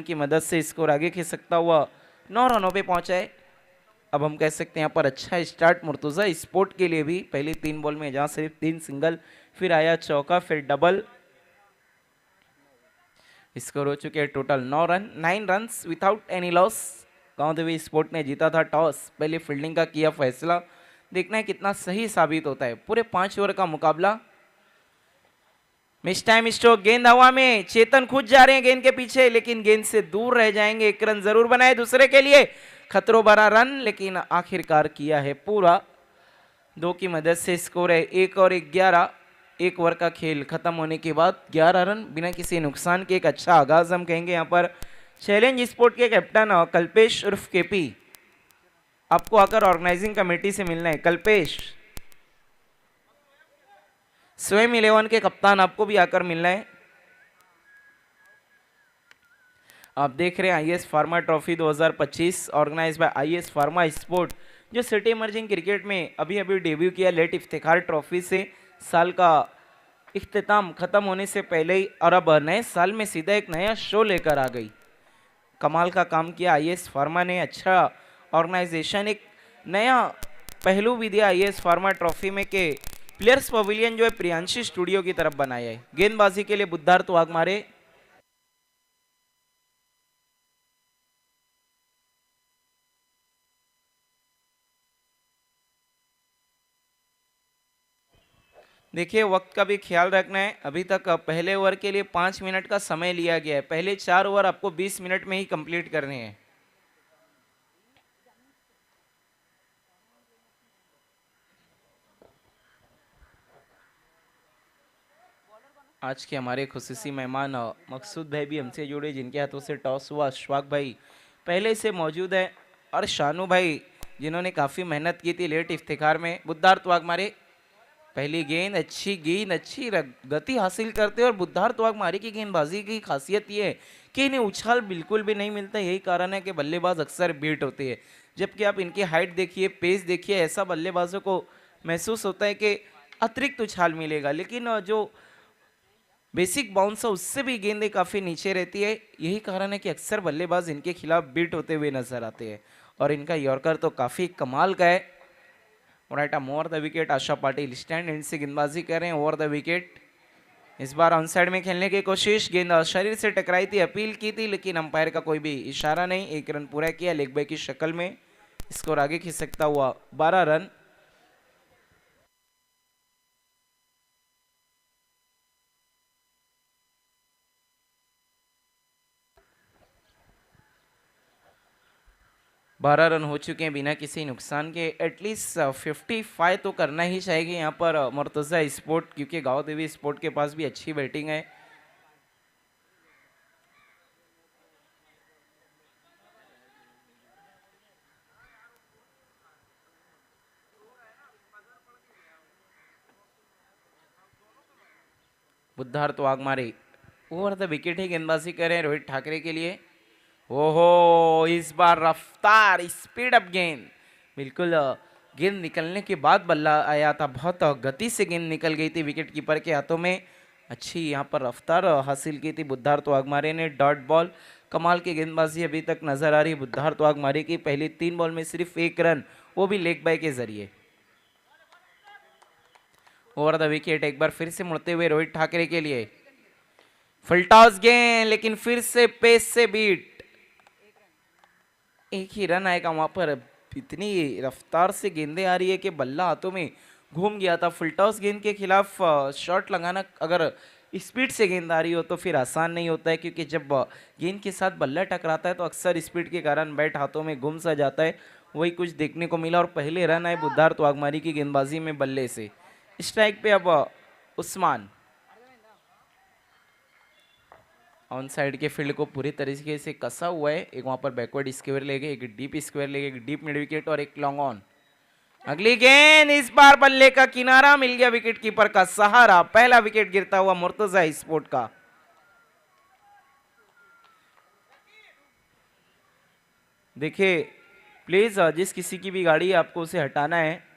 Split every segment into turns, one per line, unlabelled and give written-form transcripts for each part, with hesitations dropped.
की मदद से स्कोर आगे खींच सकता हुआ 9 रनों पे पहुंचा है। अब हम कह सकते हैं यहाँ पर अच्छा स्टार्ट मुर्तुजा स्पोर्ट के लिए भी। पहली 3 बॉल में जहां सिर्फ 3 सिंगल, फिर आया चौका, फिर डबल। स्कोर हो चुके हैं total 9 run without any loss. गांव देवी स्पोर्ट ने जीता था टॉस, पहले फील्डिंग का किया फैसला। देखना है कितना सही साबित होता है। पूरे 5 ओवर का मुकाबला। मिस टाइम स्ट्रोक, गेंद हवा में, चेतन खुद जा रहे हैं गेंद के पीछे, लेकिन गेंद से दूर रह जाएंगे। एक रन जरूर बनाए दूसरे के लिए, खतरों भरा रन, लेकिन आखिरकार किया है पूरा। 2 की मदद से स्कोर है 1 और 11। 1 ओवर का खेल खत्म होने के बाद 11 रन बिना किसी नुकसान के। एक अच्छा आगाज हम कहेंगे यहाँ पर। चैलेंज स्पोर्ट के कैप्टन कल्पेश उर्फ केपी, आपको आकर ऑर्गेनाइजिंग कमेटी से मिलना है। कल्पेश, स्वयं 11 के कप्तान, आपको भी आकर मिलना है। आप देख रहे हैं IAS pharma trophy 2025 organise by IAS pharma sport, जो सिटी इमर्जिंग क्रिकेट में अभी अभी डेब्यू किया लेट इफ्तिखार ट्रॉफी से। साल का इख्तिताम खत्म होने से पहले ही और अब नए साल में सीधा एक नया शो लेकर आ गई। कमाल का काम किया आईएएस फार्मा ने। अच्छा ऑर्गेनाइजेशन, एक नया पहलू भी दिया आईएएस फार्मा ट्रॉफी में के प्लेयर्स पवेलियन जो है प्रियांशी स्टूडियो की तरफ बनाया है। गेंदबाजी के लिए बुद्धार्थ वाघमारे। देखिए वक्त का भी ख्याल रखना है। अभी तक पहले ओवर के लिए 5 मिनट का समय लिया गया है। पहले 4 ओवर आपको 20 मिनट में ही कंप्लीट करने हैं। आज के हमारे खुसूसी मेहमान मकसूद भाई भी हमसे जुड़े, जिनके हाथों से टॉस हुआ। अशफाक भाई पहले से मौजूद है, और शानू भाई जिन्होंने काफ़ी मेहनत की थी लेट इफ्तिखार में। बुद्धार्थ वाघमारे, पहली गेंद, अच्छी गेंद, अच्छी गति हासिल करते हैं। और बुद्धार्थ वाघमारे की गेंदबाजी की खासियत ये है कि इन्हें उछाल बिल्कुल भी नहीं मिलता। यही कारण है कि बल्लेबाज अक्सर बीट होते हैं। जबकि आप इनकी हाइट देखिए, पेस देखिए, ऐसा बल्लेबाजों को महसूस होता है कि अतिरिक्त उछाल मिलेगा, लेकिन जो बेसिक बाउंस है उससे भी गेंदें काफ़ी नीचे रहती है। यही कारण है कि अक्सर बल्लेबाज इनके खिलाफ बीट होते हुए नजर आते हैं। और इनका यॉर्कर तो काफ़ी कमाल का है। Right arm over the wicket, Asha Patil stand and से गेंदबाजी कर रहे हैं ओवर द विकेट। इस बार ऑन साइड में खेलने की कोशिश, गेंद शरीर से टकराई थी, अपील की थी, लेकिन अंपायर का कोई भी इशारा नहीं। 1 रन पूरा किया लेग बाय की शक्ल में। स्कोर आगे खींच सकता हुआ 12 रन। बारह रन हो चुके हैं बिना किसी नुकसान के। एटलीस्ट 55 तो करना ही चाहिए यहाँ पर मुर्तजा स्पोर्ट, क्योंकि गांव देवी स्पोर्ट के पास भी अच्छी बैटिंग है। बुद्धार्थ वाघमारे ओवर द विकेट ही गेंदबाजी कर रहे हैं रोहित ठाकरे के लिए। ओहो, इस बार रफ्तार, स्पीड अप गेंद, बिल्कुल गेंद निकलने के बाद बल्ला आया था। बहुत गति से गेंद निकल गई थी विकेट कीपर के हाथों में। अच्छी यहाँ पर रफ्तार हासिल की थी बुद्धार्थ वाघमारे ने। डॉट बॉल, कमाल की गेंदबाजी अभी तक नजर आ रही है बुद्धार्थ वाघमारे की। पहली 3 बॉल में सिर्फ 1 रन, वो भी लेग बाय के जरिए। ओवर द विकेट एक बार फिर से मुड़ते हुए रोहित ठाकरे के लिए। फुलटॉस गेंद, लेकिन फिर से पेस से बीट। एक ही रन आएगा वहां पर। इतनी रफ्तार से गेंदें आ रही है कि बल्ला हाथों में घूम गया था। फुलटॉस गेंद के खिलाफ शॉट लगाना अगर स्पीड से गेंद आ रही हो तो फिर आसान नहीं होता है, क्योंकि जब गेंद के साथ बल्ला टकराता है तो अक्सर स्पीड के कारण बैट हाथों में गुम सा जाता है। वही कुछ देखने को मिला। और पहले रन आए बुद्धार्थ वाघमारी की गेंदबाजी में बल्ले से। स्ट्राइक पे अब उस्मान ऑन साइड के फील्ड को पूरी तरीके से कसा हुआ है। एक वहां पर बैकवर्ड स्क्वायर ले गए, एक डीप स्क्वायर ले गए, एक डीप मिड विकेट और एक लॉन्ग ऑन। अगली गेंद, इस बार बल्ले का किनारा मिल गया विकेट कीपर का सहारा। पहला विकेट गिरता हुआ मुर्तजा स्पोर्ट का। देखिए प्लीज जिस किसी की भी गाड़ी है आपको उसे हटाना है।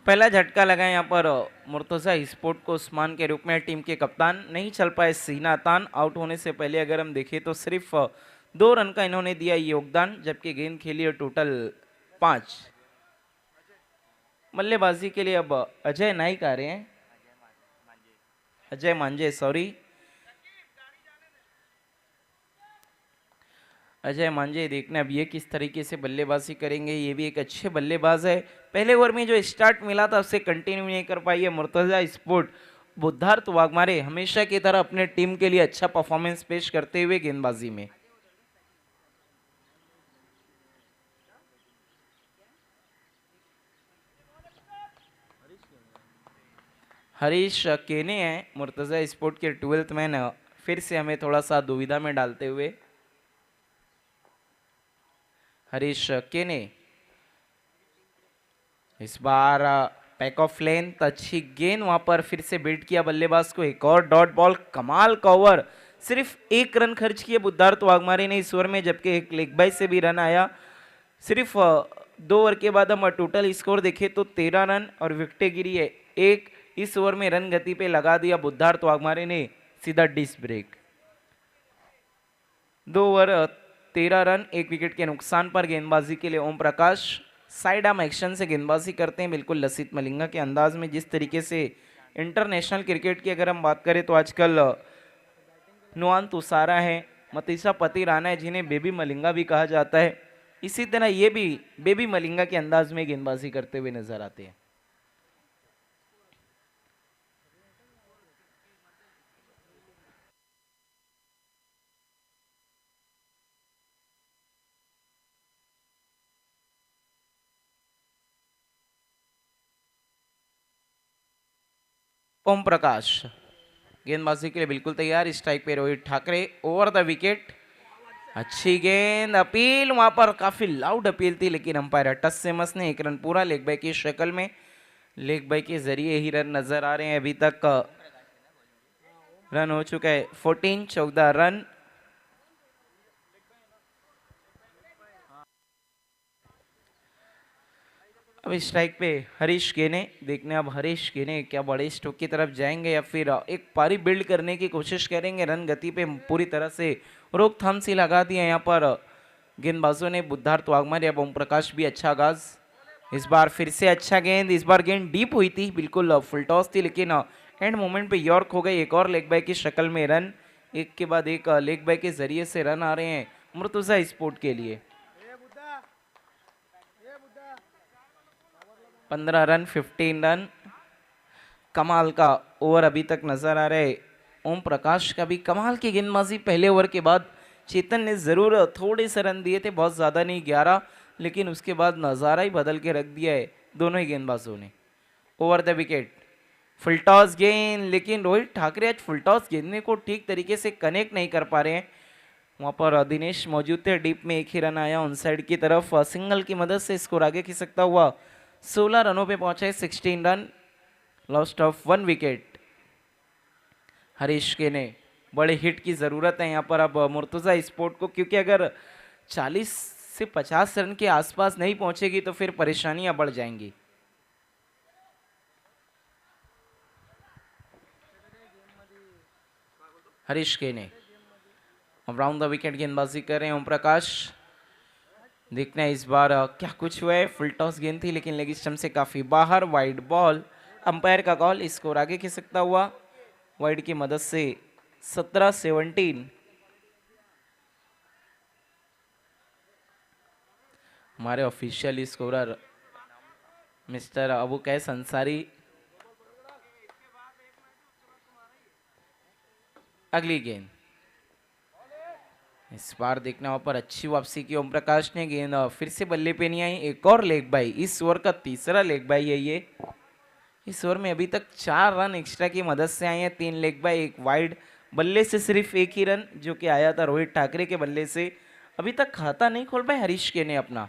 पहला झटका लगा यहाँ पर मुर्तजा स्पोर्ट को उस्मान के रूप में। टीम के कप्तान नहीं चल पाए सीना तान। आउट होने से पहले अगर हम देखें तो सिर्फ 2 रन का इन्होंने दिया योगदान, जबकि गेंद खेली है टोटल 5। बल्लेबाजी के लिए अब अजय नाइक आ रहे हैं, अजय मांझे सॉरी, अजय मांझे। देखना अब ये किस तरीके से बल्लेबाजी करेंगे। ये भी एक अच्छे बल्लेबाज है। पहले ओवर में जो स्टार्ट मिला था उससे कंटिन्यू नहीं कर पाई है मुर्तजा स्पोर्ट। बुद्धार्थ वाघमारे हमेशा की तरह अपने टीम के लिए अच्छा परफॉर्मेंस पेश करते हुए गेंदबाजी में। हरीश केने हैं मुर्तजा स्पोर्ट के 12th मैन, फिर से हमें थोड़ा सा दुविधा में डालते हुए। हरीश केने इस बार पैक ऑफ लेंथ, अच्छी गेंद वहां पर फिर से बीट किया बल्लेबाज को। एक और डॉट बॉल, कमाल का ओवर। सिर्फ 1 रन खर्च किए बुद्धार्थ वाघमारे ने इस ओवर में, जबकि एक लेग बाई से भी रन आया। सिर्फ 2 ओवर के बाद हम टोटल स्कोर देखें तो 13 रन और विकेटें गिरी है 1। इस ओवर में रन गति पे लगा दिया बुद्धार्थ वाघमारे ने सीधा डिस ब्रेक। 2 ओवर 13 रन 1 विकेट के नुकसान पर गेंदबाजी के लिए Om Prakash side arm action से गेंदबाजी करते हैं, बिल्कुल लसित मलिंगा के अंदाज में। जिस तरीके से इंटरनेशनल क्रिकेट की अगर हम बात करें तो आजकल नुआन तुसारा है, मतीसा पति राणा है, जिन्हें बेबी मलिंगा भी कहा जाता है। इसी तरह ये भी बेबी मलिंगा के अंदाज में गेंदबाजी करते हुए नजर आते हैं। ओम प्रकाश गेंदबाजी के लिए बिल्कुल तैयार। स्ट्राइक पे Rohit Thackeray, over the wicket. अच्छी गेंद, अपील वहां पर काफी लाउड अपील थी, लेकिन अंपायर टस से मस ने 1 रन पूरा लेग बाई की शक्ल में। लेग बाई के जरिए ही रन नजर आ रहे हैं। अभी तक रन हो चुका है 14 रन। अब स्ट्राइक पे हरीश केने। देखने अब हरीश केने क्या बड़े स्ट्रोक की तरफ जाएंगे या फिर एक पारी बिल्ड करने की कोशिश करेंगे। रन गति पे पूरी तरह से रोकथाम सी लगा दी है यहाँ पर गेंदबाजों ने। बुद्धार्थ वाघमारे, अब ओम प्रकाश भी अच्छा आगाज। इस बार फिर से अच्छा गेंद, इस बार गेंद डीप हुई थी, बिल्कुल फुल टॉस थी, लेकिन एंड मोमेंट पे यॉर्क हो गई। एक और लेग बाई की शक्ल में रन, एक के बाद एक लेग बाई के जरिए से रन आ रहे हैं मुर्तजा स्पोर्ट के लिए। 15 रन 15 रन। कमाल का ओवर अभी तक नजर आ रहा है ओम प्रकाश का भी। कमाल की गेंदबाजी। पहले ओवर के बाद चेतन ने जरूर थोड़े से रन दिए थे, बहुत ज्यादा नहीं 11, लेकिन उसके बाद नजारा ही बदल के रख दिया है दोनों ही गेंदबाजों ने। Over the wicket, full toss गेंद, लेकिन रोहित ठाकरे आज फुल टॉस गेंदने को ठीक तरीके से कनेक्ट नहीं कर पा रहे हैं। वहां पर दिनेश मौजूद थे, डीप में एक ही रन आया ऑन साइड की तरफ। सिंगल की मदद से स्कोर आगे खिसकता हुआ 16 रनों पे पहुंचा है। 16 run, lost of 1 wicket. Harish के ने बड़े हिट की जरूरत है यहाँ पर अब मुर्तजा स्पोर्ट को, क्योंकि अगर 40 से 50 रन के आसपास नहीं पहुंचेगी तो फिर परेशानियां बढ़ जाएंगी। हरीश के ने अब राउंड द विकेट गेंदबाजी कर रहे हैं ओम प्रकाश। देखना है इस बार क्या कुछ हुआ है। फुल टॉस गेंद थी, लेकिन लेग स्टंप से काफी बाहर, वाइड बॉल। अंपायर का कॉल, स्कोर आगे खिसकता हुआ वाइड की मदद से 17-17। हमारे ऑफिशियल स्कोरर मिस्टर अबू कैस अंसारी। अगली गेंद, इस बार देखना वहां पर अच्छी वापसी की ओम प्रकाश ने। गेंद फिर से बल्ले पे नहीं आई। एक और लेग बाई, इस ओवर का तीसरा लेग बाई है ये। इस ओवर में अभी तक 4 रन एक्स्ट्रा की मदद से आए हैं, 3 लेग बाई 1 वाइड। बल्ले से सिर्फ एक ही रन जो कि आया था रोहित ठाकरे के बल्ले से। अभी तक खाता नहीं खोल पाए हरीश के ने अपना।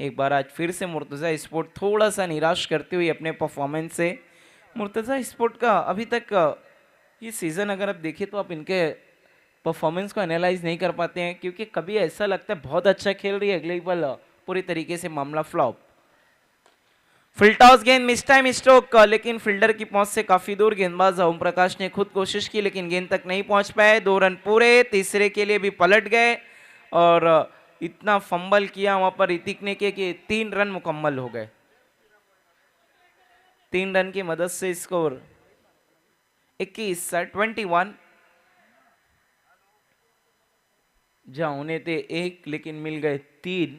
एक बार आज फिर से मुर्तजा स्पोर्ट थोड़ा सा निराश करते हुए अपने परफॉर्मेंस से। मुर्तजा स्पोर्ट का अभी तक ये सीज़न अगर आप देखें तो आप इनके परफॉर्मेंस को एनालाइज नहीं कर पाते हैं, क्योंकि कभी ऐसा लगता है बहुत अच्छा खेल रही है, अगले पल पूरी तरीके से मामला फ्लॉप। फुल टॉस गेंद, मिस टाइम स्ट्रोक, लेकिन फील्डर की पहुंच से काफी दूर गेंदबाज ओम प्रकाश ने खुद कोशिश की लेकिन गेंद तक नहीं पहुंच पाए। 2 रन पूरे, तीसरे के लिए भी पलट गए और इतना फंबल किया वहां पर ऋतिक ने कि 3 रन मुकम्मल हो गए। 3 रन की मदद से स्कोर 21 जहां होने थे 1 लेकिन मिल गए 3।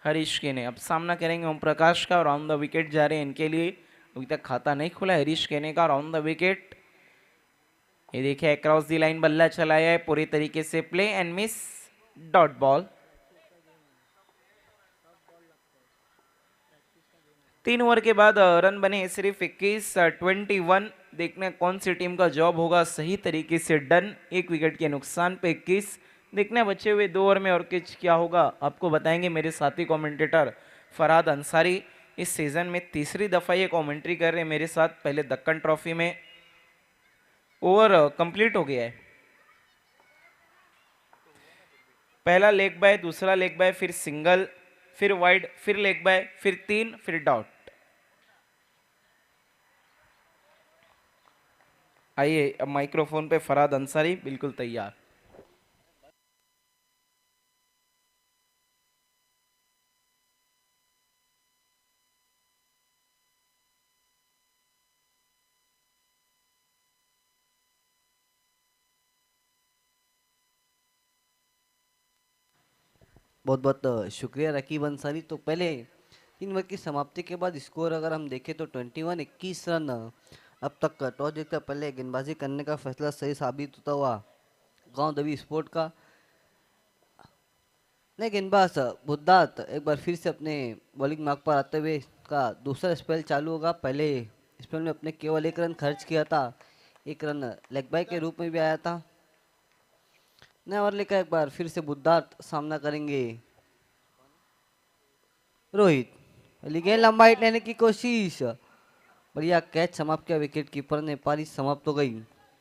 हरीश केने अब सामना करेंगे ओम प्रकाश का और ऑन द विकेट जा रहे हैं इनके लिए। अभी तक खाता नहीं खुला हरीश केने का और ऑन द विकेट ये देखिए अक्रॉस दी लाइन बल्ला चलाया है पूरी तरीके से, play and miss, dot ball. 3 over के बाद रन बने सिर्फ 21, 21। देखना कौन सी टीम का जॉब होगा सही तरीके से डन। 1 विकेट के नुकसान पे 21। देखना बचे हुए 2 ओवर में और कुछ क्या होगा आपको बताएंगे मेरे साथी कमेंटेटर फरहाद अंसारी। इस सीजन में तीसरी दफा ये कमेंट्री कर रहे हैं मेरे साथ। पहले दक्कन ट्रॉफी में ओवर कंप्लीट हो गया है। पहला लेग बाय, दूसरा लेग बाय, फिर सिंगल, फिर वाइड, फिर लेग बाय, फिर 3, फिर डॉट। आइए अब माइक्रोफोन पे फरहाद अंसारी बिल्कुल तैयार।
बहुत बहुत शुक्रिया रकीब अंसारी। तो पहले 3 ओवर की समाप्ति के बाद स्कोर अगर हम देखें तो 21 रन। अब तक टॉस जीतकर पहले गेंदबाजी करने का फैसला सही साबित होता हुआ गांव दबी स्पोर्ट का। नए गेंदबाज बुद्धात एक बार फिर से अपने बॉलिंग मार्ग पर आते हुए का दूसरा स्पेल चालू होगा। पहले स्पेल में अपने केवल 1 रन खर्च किया था, 1 रन लेग बाय के रूप में भी आया था। नया ओवर लेकर एक बार फिर से बुद्धात सामना करेंगे रोहित। गेंद लंबा हिट लेने की कोशिश, बढ़िया कैच समाप्त किया विकेट कीपर ने। पारी समाप्त हो गई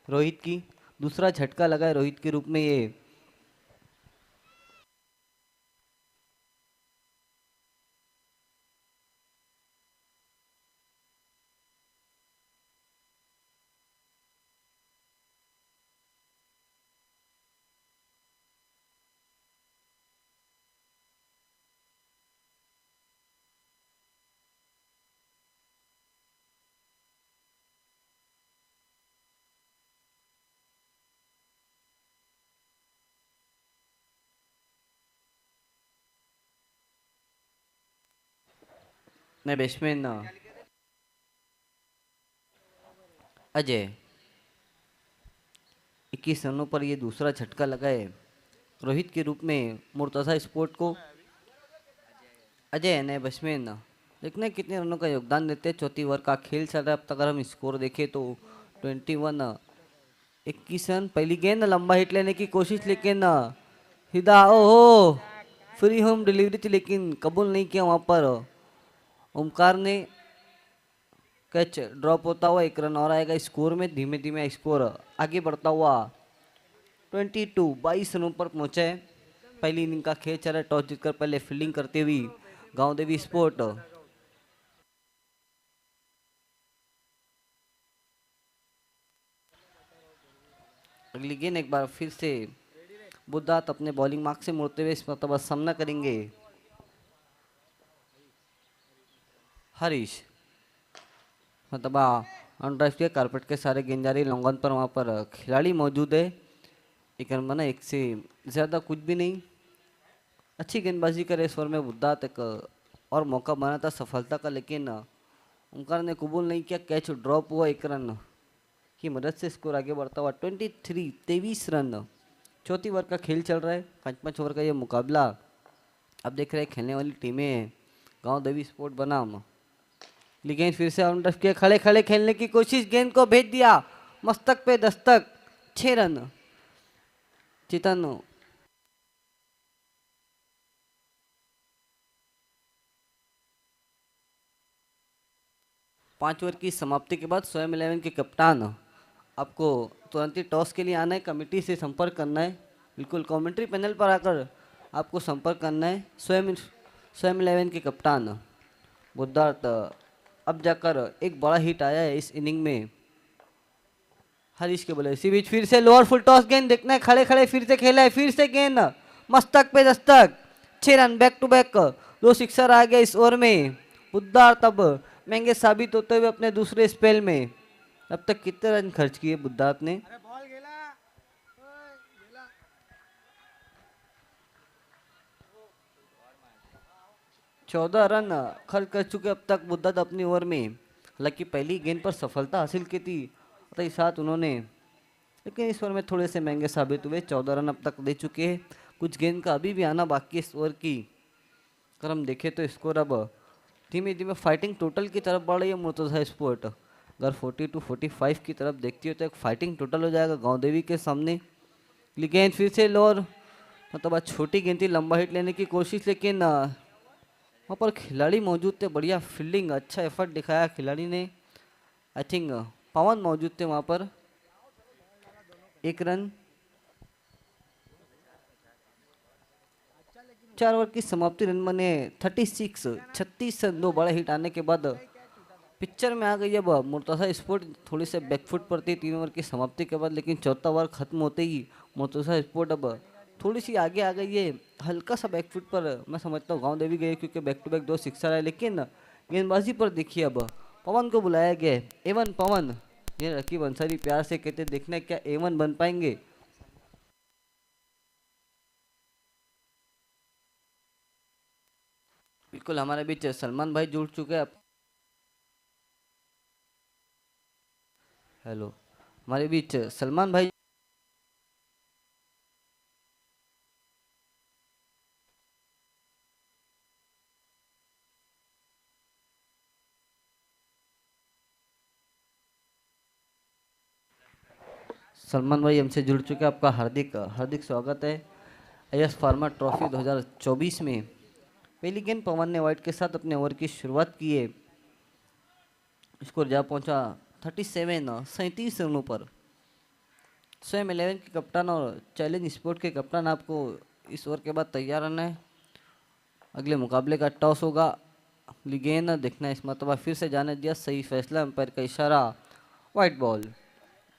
रोहित की। दूसरा झटका लगा है रोहित के रूप में ये। नए बैट्समैन अजय, 21 रनों पर ये दूसरा झटका लगा है रोहित के रूप में मुर्तजा स्पोर्ट को। अजय नए बैट्समैन देखने कितने रनों का योगदान देते हैं। चौथी ओवर का खेल चल रहा है। अब तक अगर हम स्कोर देखें तो 21 रन। पहली गेंद लंबा हिट लेने की कोशिश लेकिन हिदा ओहो फ्री होम डिलीवरी थी लेकिन कबूल नहीं किया वहां पर ओमकार ने। कैच ड्रॉप होता हुआ 1 रन और आएगा स्कोर में। धीमे धीमे स्कोर आगे बढ़ता हुआ 22 रनों पर पहुंचा है। पहली इनिंग का खेल चल रहा है। टॉस जीतकर पहले फील्डिंग करते हुए गांव देवी स्पोर्ट। अगली गेंद एक बार फिर से बुद्धात अपने बॉलिंग मार्क से मुड़ते हुए इस मरतबा सामना करेंगे हरीश। मतबा ऑन ड्राइव के कारपेट के सारे गेंद जा रही लॉन्ग ऑन पर। वहाँ पर खिलाड़ी मौजूद है। एक रन बना, 1 से ज़्यादा कुछ भी नहीं। अच्छी गेंदबाजी करे इस ओवर में बुद्धात। एक और मौका बना था सफलता का लेकिन ओंकार ने कबूल नहीं किया। कैच ड्रॉप हुआ 1 रन की मदद से स्कोर आगे बढ़ता हुआ 23 रन। चौथी ओवर का खेल चल रहा है। 5 ओवर का ये मुकाबला अब देख रहे हैं खेलने वाली टीमें गांव देवी स्पोर्ट बनाम। गेंद फिर से ऑन के खड़े खड़े खेलने की कोशिश, गेंद को भेज दिया मस्तक पे दस्तक, 6 रन। चेतन 5 ओवर की समाप्ति के बाद स्वयं 11 के कप्तान आपको तुरंत ही टॉस के लिए आना है, कमेटी से संपर्क करना है। बिल्कुल कमेंट्री पैनल पर आकर आपको संपर्क करना है। स्वयं स्वयं 11 के कप्तान बुद्धार्थ अब जाकर एक बड़ा हिट आया है इस इनिंग में। हरीश के बोले इसी बीच फिर से लोअर फुल टॉस गेंद देखना है, खड़े खड़े फिर से खेला है, फिर से गेंद मस्तक पे दस्तक, 6 run back to back, 2 sixer आ गया इस ओवर में। बुद्धार्थ अब महंगे साबित होते हुए अपने दूसरे स्पेल में। अब तक कितने रन खर्च किए बुद्धार्थ ने? 14 रन खर्च कर चुके अब तक बुद्धार्थ अपनी ओवर में। हालांकि पहली गेंद पर सफलता हासिल की थी और ही साथ उन्होंने, लेकिन इस ओवर में थोड़े से महंगे साबित हुए। 14 रन अब तक दे चुके हैं, कुछ गेंद का अभी भी आना बाकी इस ओवर की। अगर हम देखें तो स्कोर अब धीमे धीमे फाइटिंग टोटल की तरफ बढ़ रही है मुर्तजा स्पोर्ट। अगर 40-45 की तरफ देखती हो तो एक फाइटिंग टोटल हो जाएगा गांव देवी के सामने। गेंद फिर से लोअर, मतलब आज छोटी गेंद थी, लंबा हिट लेने की कोशिश, लेकिन वहाँ पर खिलाड़ी मौजूद थे, बढ़िया फील्डिंग, अच्छा एफर्ट दिखाया खिलाड़ी ने। आई थिंक पवन मौजूद थे वहाँ पर। 1 रन, 4 ओवर की समाप्ति, रन बने 36 रन। 2 बड़े हिट आने के बाद पिक्चर में आ गई अब मुर्तजा स्पोर्ट। थोड़ी से बैकफुट पर थी 3 ओवर की समाप्ति के बाद, लेकिन चौथा ओवर खत्म होते ही मुर्तजा स्पोर्ट अब थोड़ी सी आगे आ गई है। हल्का सा बैकफुट पर मैं समझता हूँ गांव देवी गई, क्योंकि बैक टू बैक 2 सिक्सर आए। लेकिन गेंदबाजी पर देखिए अब पवन को बुलाया गया है। एवन पवन, ये रकीब अंसारी प्यार से कहते देखना क्या एवन बन पाएंगे। बिल्कुल हमारे बीच सलमान भाई जुड़ चुके हैं। हेलो, हमारे बीच सलमान भाई। सलमान भाई हमसे जुड़ चुके हैं, आपका हार्दिक हार्दिक स्वागत है एस फार्मा ट्रॉफी 2024 में। पहली गेंद पवन ने वाइट के साथ अपने ओवर की शुरुआत की है। स्कोर जा पहुंचा 37 रनों पर। स्वयं 11 के कप्तान और चैलेंज स्पोर्ट के कप्तान आपको इस ओवर के बाद तैयार रहना है। अगले मुकाबले का टॉस होगा, गेंद देखना है, इस मरतबा फिर से जाने दिया, सही फैसला, अंपायर का इशारा, वाइट बॉल।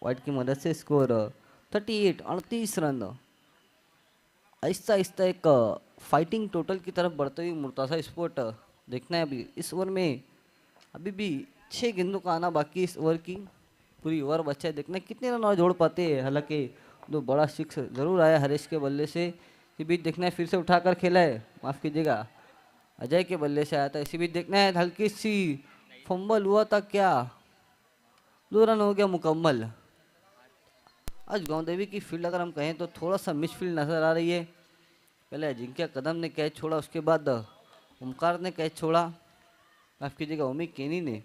वाइट की मदद से स्कोर 38 रन। आहिस्ता आहिस्ता एक फाइटिंग टोटल की तरफ बढ़ते हुए मुर्ताजा स्पोर्ट। देखना है अभी इस ओवर में अभी भी 6 गेंदों का आना बाकी इस ओवर की। पूरी ओवर बच्चा है, देखना है कितने रन और जोड़ पाते हैं। हालांकि 2 बड़ा सिक्स जरूर आया हरीश के बल्ले से। इसी बीच देखना है फिर से उठाकर खेला है, माफ़ कीजिएगा, अजय के बल्ले से आया था। इसी बीच देखना है हल्की सी फंबल हुआ था क्या, 2 रन हो गया मुकम्मल। आज गांव देवी की फील्ड अगर हम कहें तो थोड़ा सा मिसफील्ड नजर आ रही है। पहले अजिंक्य कदम ने कैच छोड़ा, उसके बाद ओमकार ने कैच छोड़ा, माफ कीजिएगा ओमी केनी ने।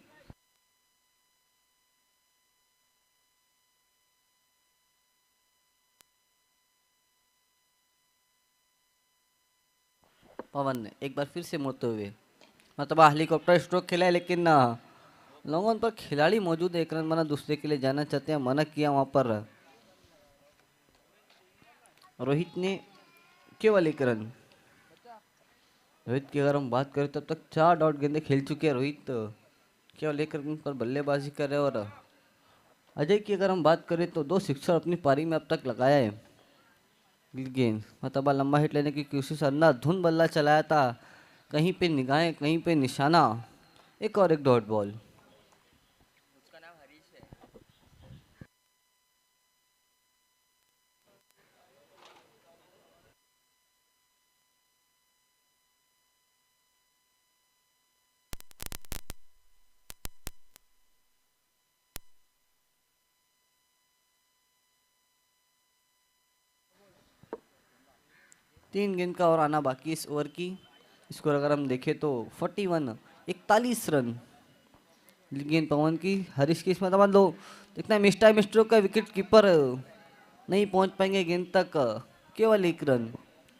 पवन ने एक बार फिर से मुड़ते हुए, मतलब हेलीकॉप्टर स्ट्रोक खेला है, लेकिन लॉन्ग ऑन पर खिलाड़ी मौजूद है, 1 रन बना, दूसरे के लिए जाना चाहते हैं, मना किया वहां पर रोहित ने, केवल 1 रन। रोहित की अगर हम बात करें तब तक 4 डॉट गेंदे खेल चुके हैं रोहित, केवल 1 रन पर बल्लेबाजी कर रहे हैं। और अजय की अगर हम बात करें तो 2 सिक्सर अपनी पारी में अब तक लगाया है। गेंद मतलब लंबा हिट लेने की कोशिश, अन्ना धुन बल्ला चलाया था, कहीं पे निगाहें कहीं पे निशाना, एक और एक डॉट बॉल। 3 गेंद का और आना बाकी इस ओवर की। स्कोर अगर हम देखें तो 41 रन। गेंद पवन की, हरीश की इसमें लो, देखना है मिस्टर मिस्ट्रो का विकेट कीपर नहीं पहुंच पाएंगे गेंद तक, केवल 1 रन।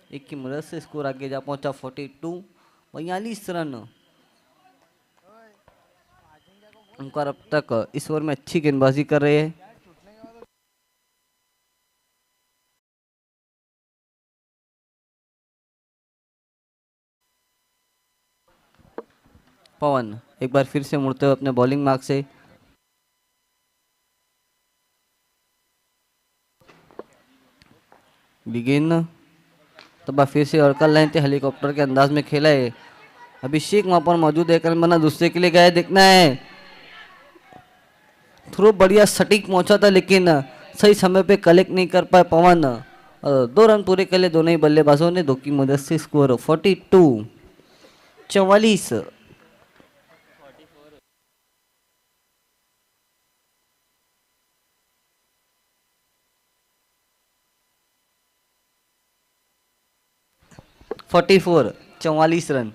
एक की मदद से स्कोर आगे जा पहुंचा 42 रन। उनका अब तक इस ओवर में अच्छी गेंदबाजी कर रहे हैं। पवन एक बार फिर से मुड़ते हुए अपने बॉलिंग मार्क से। बिगिन। तब फिर से ऑर्कल लाइन थे हेलीकॉप्टर के अंदाज में खेला है। अभिषेक वहां पर मौजूद है, करमना दूसरे के लिए गए, देखना है। थ्रो बढ़िया सटीक पहुंचा था लेकिन सही समय पे कलेक्ट नहीं कर पाए पवन। और 2 रन पूरे कर लिए दोनों ही बल्लेबाजों ने, 2 की मदद से स्कोर 42-44। Forty four 44 run.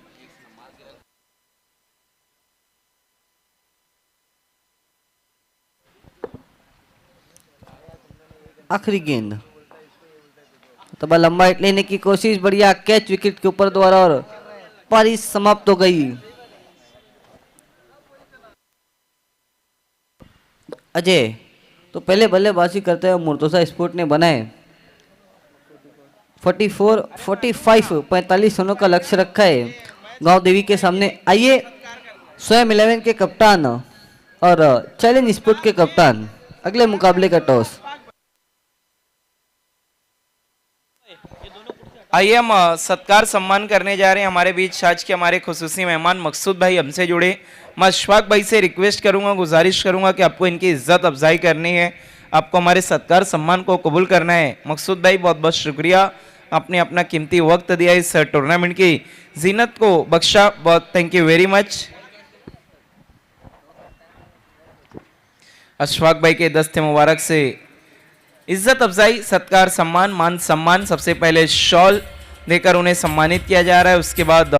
आखिरी गेंद, तब लंबा हिट लेने की कोशिश, बढ़िया कैच विकेट के ऊपर द्वारा और पारी समाप्त हो गई। अजय तो पहले बल्लेबाजी करते हुए मुर्तजा स्पोर्ट ने बनाए 45 रनों का लक्ष्य रखा है गांव देवी के सामने। आइए स्वयं 11 के कप्तान और चैलेंज स्पोर्ट के कप्तान अगले मुकाबले का टॉस।
आइए हम सत्कार सम्मान करने जा रहे हैं। हमारे बीच आज के हमारे खुसूसी मेहमान मकसूद भाई हमसे जुड़े। मैं अशफाक भाई से रिक्वेस्ट करूंगा, गुजारिश करूंगा कि आपको इनकी इज्जत अफजाई करनी है, आपको हमारे सत्कार सम्मान को कबूल करना है। मकसूद भाई बहुत बहुत शुक्रिया, आपने अपना कीमती वक्त दिया इस टूर्नामेंट की जीनत को बख्शा, बहुत thank you very much. Ashfaq भाई के दस्ते मुबारक से इज्जत अफजाई, सत्कार, सम्मान, मान सम्मान, सबसे पहले शॉल देकर उन्हें सम्मानित किया जा रहा है, उसके बाद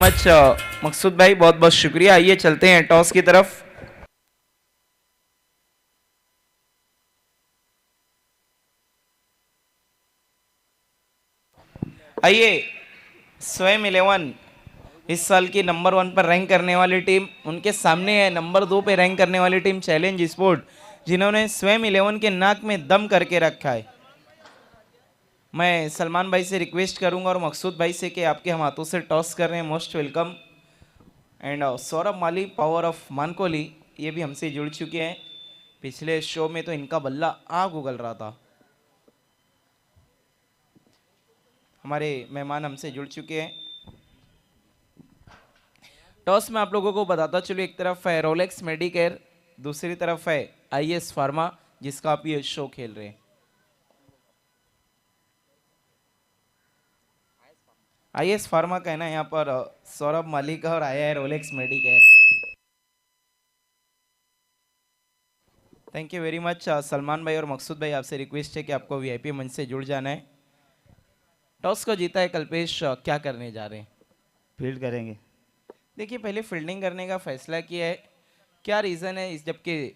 मच मकसूद भाई बहुत बहुत शुक्रिया। आइए चलते हैं टॉस की तरफ। आइए स्वयं 11 इस साल की नंबर 1 पर रैंक करने वाली टीम, उनके सामने है नंबर 2 पे रैंक करने वाली टीम चैलेंज स्पोर्ट, जिन्होंने स्वयं 11 के नाक में दम करके रखा है। मैं सलमान भाई से रिक्वेस्ट करूंगा और मकसूद भाई से कि आपके हम हाथों से टॉस कर रहे हैं, most welcome. And Saurabh Mali power of Mankoli ये भी हमसे जुड़ चुके हैं। पिछले शो में तो इनका बल्ला आग उगल रहा था। हमारे मेहमान हमसे जुड़ चुके हैं। टॉस में आप लोगों को बताता चलो, एक तरफ है रोलेक्स मेडिकेयर, दूसरी तरफ है आईएस फार्मा जिसका आप ये शो खेल रहे हैं। आईएस फार्मा का है ना यहाँ पर सौरभ माली का, और आया है Rolex Medicare. Thank you very much Salman भाई और मकसूद भाई, आपसे रिक्वेस्ट है कि आपको वीआईपी मंच से जुड़ जाना है। टॉस को जीता है कल्पेश, क्या करने जा रहे हैं?
फील्ड करेंगे।
देखिए पहले फील्डिंग करने का फैसला किया है, क्या रीज़न है इस, जबकि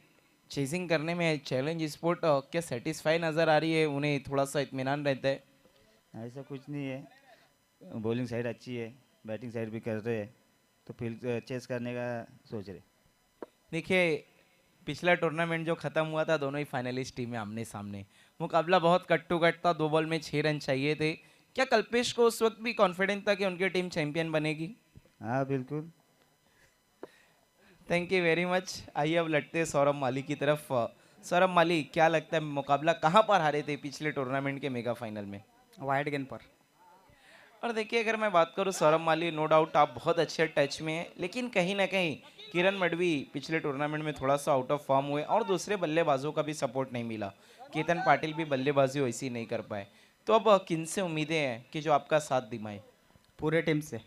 चेजिंग करने में चैलेंज स्पोर्ट क्या सेटिस्फाई नज़र आ रही है, उन्हें थोड़ा सा इत्मीनान रहता है?
ऐसा कुछ नहीं है, बॉलिंग साइड अच्छी है, बैटिंग साइड भी कर रहे हैं, तो फील्ड चेस करने का सोच रहे।
देखिए पिछला टूर्नामेंट जो खत्म हुआ था, दोनों ही फाइनलिस्ट टीमें आमने सामने, मुकाबला बहुत कट टू कट था, 2 बॉल में 6 रन चाहिए थे। क्या कल्पेश को उस वक्त भी कॉन्फिडेंस था कि उनकी टीम चैंपियन बनेगी?
हाँ बिल्कुल।
Thank you very much. आइए अब लड़ते हैं सौरभ माली की तरफ। सौरभ माली, क्या लगता है मुकाबला कहाँ पर हारे थे पिछले टूर्नामेंट के मेगा फाइनल में?
वाइड गेंद पर।
और देखिए अगर मैं बात करूँ सौरभ माली, नो डाउट आप बहुत अच्छे टच में हैं, लेकिन कहीं ना कहीं किरण मडवी पिछले टूर्नामेंट में थोड़ा सा आउट ऑफ फॉर्म हुए और दूसरे बल्लेबाजों का भी सपोर्ट नहीं मिला। केतन पाटिल भी बल्लेबाजी वैसी नहीं कर पाए। तो अब किन से उम्मीदें हैं कि जो आपका साथ दिमाए?
पूरे टीम से।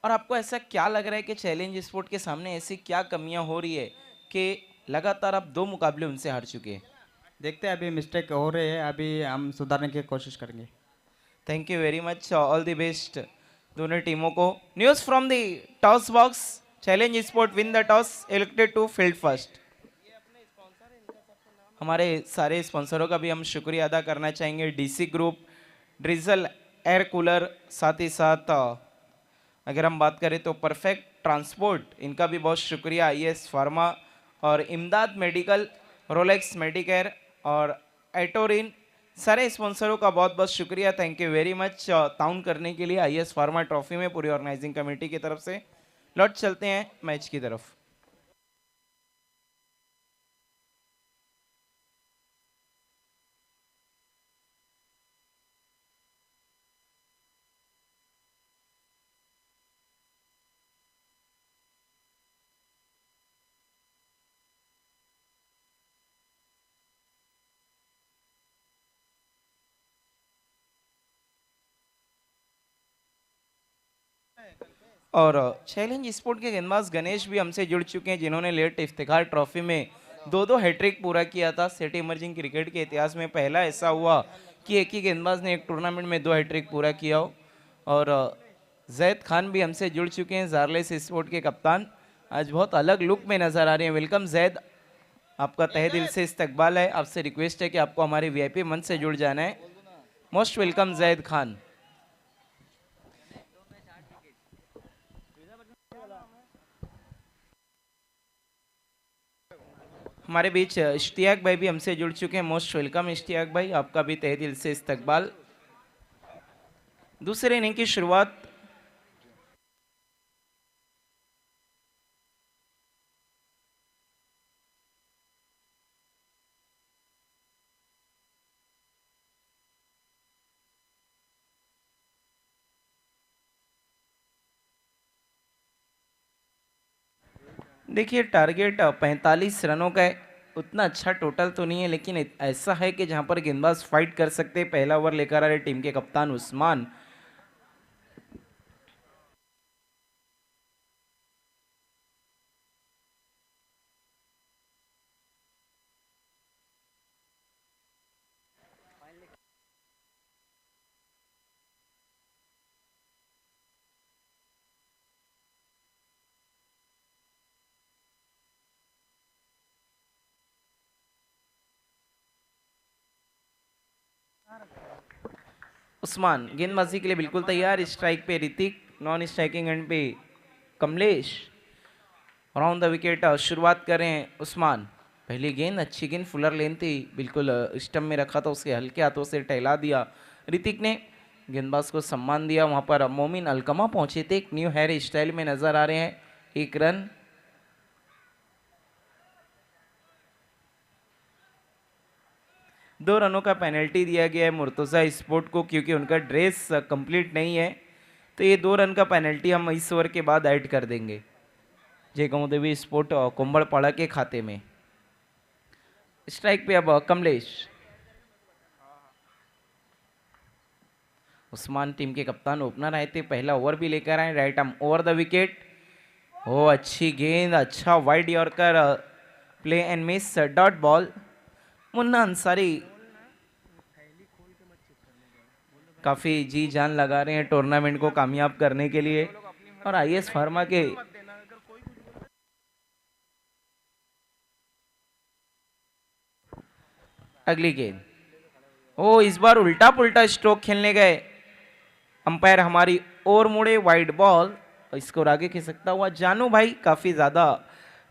और आपको ऐसा क्या लग रहा है कि चैलेंज स्पोर्ट के सामने ऐसी क्या कमियां हो रही है कि लगातार आप 2 मुकाबले उनसे हार चुके हैं?
देखते हैं, अभी मिस्टेक हो रहे हैं, अभी हम सुधारने की कोशिश करेंगे।
Thank you very much, all the best दोनों टीमों को। News from the toss box, challenge sport win the toss, elected to field first. हमारे सारे स्पॉन्सरों का भी हम शुक्रिया अदा करना चाहेंगे, DC group, drizzle air cooler, साथ ही साथ अगर हम बात करें तो परफेक्ट ट्रांसपोर्ट, इनका भी बहुत शुक्रिया, आईएस फार्मा और इमदाद मेडिकल, रोलेक्स मेडिकेयर और एटोरिन, सारे स्पॉन्सरों का बहुत बहुत शुक्रिया, थैंक यू वेरी मच ताउन करने के लिए आईएस फार्मा ट्रॉफी में पूरी ऑर्गेनाइजिंग कमेटी की तरफ से। लौट चलते हैं मैच की तरफ। और चैलेंज स्पोर्ट के गेंदबाज गणेश भी हमसे जुड़ चुके हैं, जिन्होंने लेट इफ्तिखार ट्रॉफी में दो दो हैट्रिक पूरा किया था। सिटी इमर्जिंग क्रिकेट के इतिहास में पहला ऐसा हुआ कि एक ही गेंदबाज ने एक टूर्नामेंट में दो हैट्रिक पूरा किया हो। और जैद खान भी हमसे जुड़ चुके हैं, जारलेस स्पोर्ट के कप्तान, आज बहुत अलग लुक में नजर आ रहे हैं। वेलकम जैद, आपका तहे दिल से इस्तकबाल है। आपसे रिक्वेस्ट है कि आपको हमारे वीआईपी मंच से जुड़ जाना है। Most welcome Zaid Khan. हमारे बीच इश्तियाक भाई भी हमसे जुड़ चुके हैं, मोस्ट वेलकम इश्तियाक भाई, आपका भी तहे दिल से इस्तकबाल। दूसरे इनिंग की शुरुआत देखिए, टारगेट 45 रनों का है, उतना अच्छा टोटल तो नहीं है, लेकिन ऐसा है कि जहां पर गेंदबाज फाइट कर सकते हैं। पहला ओवर लेकर आ रहे टीम के कप्तान उस्मान। उस्मान गेंदबाजी के लिए बिल्कुल तैयार। स्ट्राइक पे ऋतिक, नॉन स्ट्राइकिंग एंड पे कमलेश। राउंड द विकेट शुरुआत करें उस्मान। पहली गेंद अच्छी गेंद, फुलर लेन थी, बिल्कुल स्टंप में रखा था, उसके हल्के हाथों से टहला दिया ऋतिक ने, गेंदबाज को सम्मान दिया। वहां पर मोमिन अलकमा पहुंचे थे, एक न्यू हेयर स्टाइल में नजर आ रहे हैं। एक रन। दो रनों का पेनल्टी दिया गया है मुर्तज़ा स्पोर्ट को, क्योंकि उनका ड्रेस कंप्लीट नहीं है, तो ये 2 रन का पेनल्टी हम इस ओवर के बाद ऐड कर देंगे जय गौदेवी स्पोर्ट कुंभड़पाड़ा के खाते में। स्ट्राइक पे अब कमलेश। उस्मान टीम के कप्तान ओपनर आए थे, पहला ओवर भी लेकर आए। Right arm over the wicket. ओ अच्छी गेंद, अच्छा wide yorker, play and miss, dot ball. Munna Ansari काफी जी जान लगा रहे हैं टूर्नामेंट को कामयाब करने के लिए। और आईएस फार्मा के अगली गेंद, ओ इस बार उल्टा पुल्टा स्ट्रोक खेलने गए अंपायर, हमारी ओर मुड़े, वाइड बॉल। इसको आगे खिसकता हुआ जानू भाई काफी ज्यादा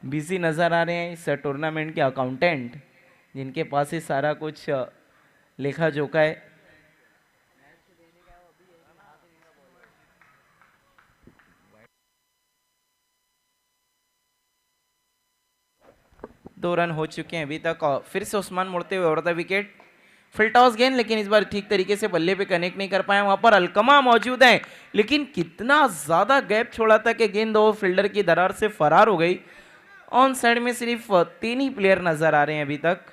बिजी नजर आ रहे हैं, इस टूर्नामेंट के अकाउंटेंट, जिनके पास ही सारा कुछ लेखा जोखा है। दो रन हो चुके हैं अभी तक, और फिर से उस्मान मुड़ते हुए over the wicket. Full toss गेंद, लेकिन इस बार ठीक तरीके से बल्ले पे कनेक्ट नहीं कर पाए। वहां पर अलकमा मौजूद है, लेकिन कितना ज्यादा गैप छोड़ा था कि गेंद वो फील्डर की दरार से फरार हो गई। ऑन साइड में सिर्फ 3 ही प्लेयर नजर आ रहे हैं अभी तक।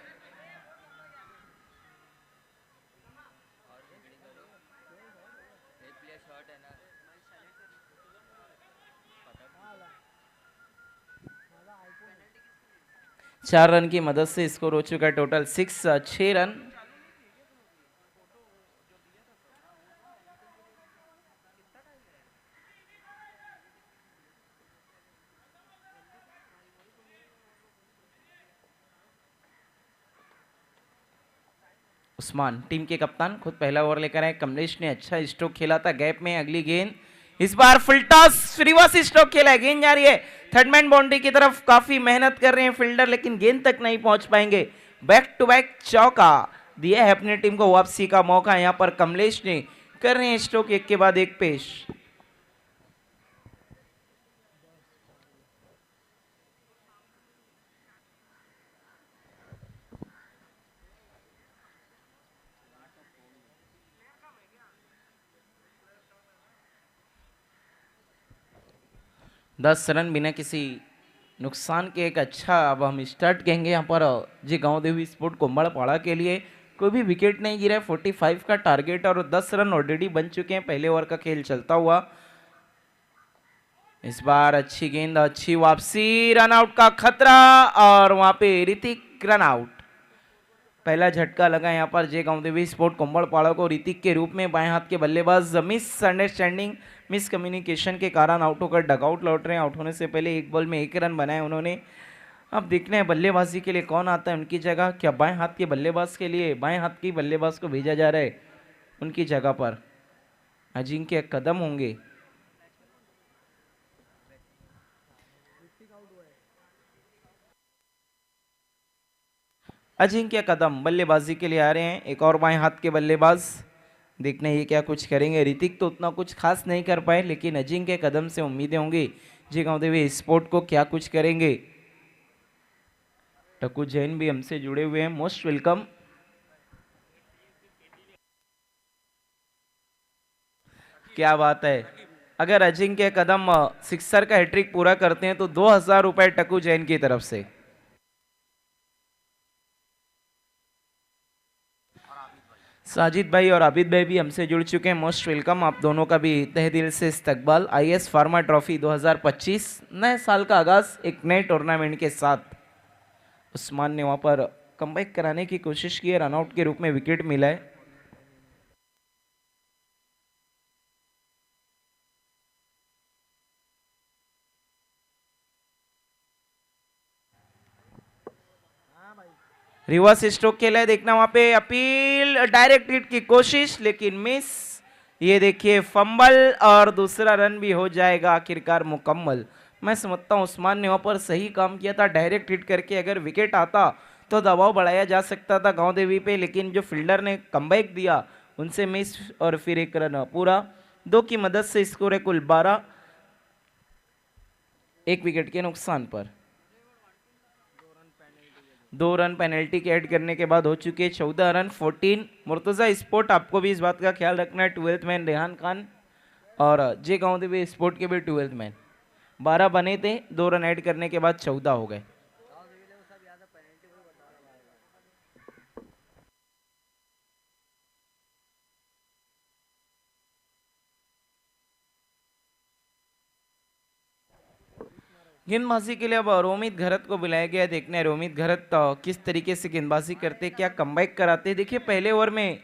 चार रन की मदद से स्कोर हो चुका है टोटल 6 रन। उस्मान टीम के कप्तान खुद पहला ओवर लेकर आए। कमलेश ने अच्छा स्ट्रोक खेला था गैप में। अगली गेंद इस बार फुल टॉस रिवर्स स्ट्रोक खेला है, गेंद जा रही है थर्ड मैन बाउंड्री की तरफ। काफी मेहनत कर रहे हैं फील्डर लेकिन गेंद तक नहीं पहुंच पाएंगे। बैक टू बैक चौका दिया है अपनी टीम को वापसी का मौका। यहां पर कमलेश ने कर रहे हैं स्ट्रोक एक के बाद एक पेश। दस रन बिना किसी नुकसान के एक अच्छा अब हम स्टार्ट कहेंगे यहाँ पर जी गांव देवी स्पोर्ट कुंभड़पाड़ा के लिए। कोई भी विकेट नहीं गिरा है, 45 का टारगेट और 10 रन ऑलरेडी बन चुके हैं। पहले ओवर का खेल चलता हुआ इस बार अच्छी गेंद, अच्छी वापसी, रन आउट का खतरा और वहां पे ऋतिक रन आउट। पहला झटका लगा यहाँ पर जे गांव देवी स्पोर्ट कुंभड़पाड़ा को ऋतिक के रूप में। बाएं हाथ के बल्लेबाज मिस अंडरस्टैंडिंग, मिस कम्युनिकेशन के कारण आउट होकर डगआउट लौट रहे हैं। आउट होने से पहले एक बॉल में 1 रन बनाए उन्होंने। अब देखना है बल्लेबाजी के लिए कौन आता है उनकी जगह। क्या बाएं हाथ के बल्लेबाज के लिए बाएं हाथ की बल्लेबाज को भेजा जा रहा है उनकी जगह पर अजिंक्य कदम होंगे। अजिंक्य कदम बल्लेबाजी के लिए आ रहे हैं। एक और बाएं हाथ के बल्लेबाज, देखना ये क्या कुछ करेंगे। ऋतिक तो उतना कुछ खास नहीं कर पाए लेकिन अजिंक्य कदम से उम्मीदें होंगी जी गांव देवी स्पोर्ट को क्या कुछ करेंगे। टकू जैन भी हमसे जुड़े हुए हैं, मोस्ट वेलकम। क्या बात है, अगर अजिंक्य कदम सिक्सर का हैट्रिक पूरा करते हैं तो 2000 रुपए टकू जैन की तरफ से। साजिद भाई और आबिद भाई भी हमसे जुड़ चुके हैं, मोस्ट वेलकम। आप दोनों का भी तहे दिल से इस्तकबाल। आईएस फार्मा ट्रॉफी 2025 नए साल का आगाज एक नए टूर्नामेंट के साथ। उस्मान ने वहां पर कमबैक कराने की कोशिश की है, रनआउट के रूप में विकेट मिला है। रिवर्स स्ट्रोक खेला है, देखना वहां पे अपील, डायरेक्ट हिट की कोशिश लेकिन मिस। ये देखिए फंबल और दूसरा रन भी हो जाएगा आखिरकार मुकम्मल। मैं समझता हूं उस्मान ने वहां पर सही काम किया था, डायरेक्ट हिट करके अगर विकेट आता तो दबाव बढ़ाया जा सकता था गांव देवी पे, लेकिन जो फील्डर ने कमबैक दिया उनसे मिस और फिर एक रन पूरा। 2 की मदद से स्कोर है कुल 12, 1 विकेट के नुकसान पर। 2 रन पेनल्टी के ऐड करने के बाद हो चुके 14 रन 14। मुर्तजा स्पोर्ट आपको भी इस बात का ख्याल रखना है, 12th मैन रेहान खान और जे गांव देवी स्पोर्ट के भी 12th मैन। 12 बने थे, 2 रन ऐड करने के बाद 14 हो गए। गेंदबाजी के लिए अब रोमित घरत को बुलाया गया है। देखने रोमित घरत किस तरीके से गेंदबाजी करते, क्या कमबैक कराते। देखिए पहले ओवर में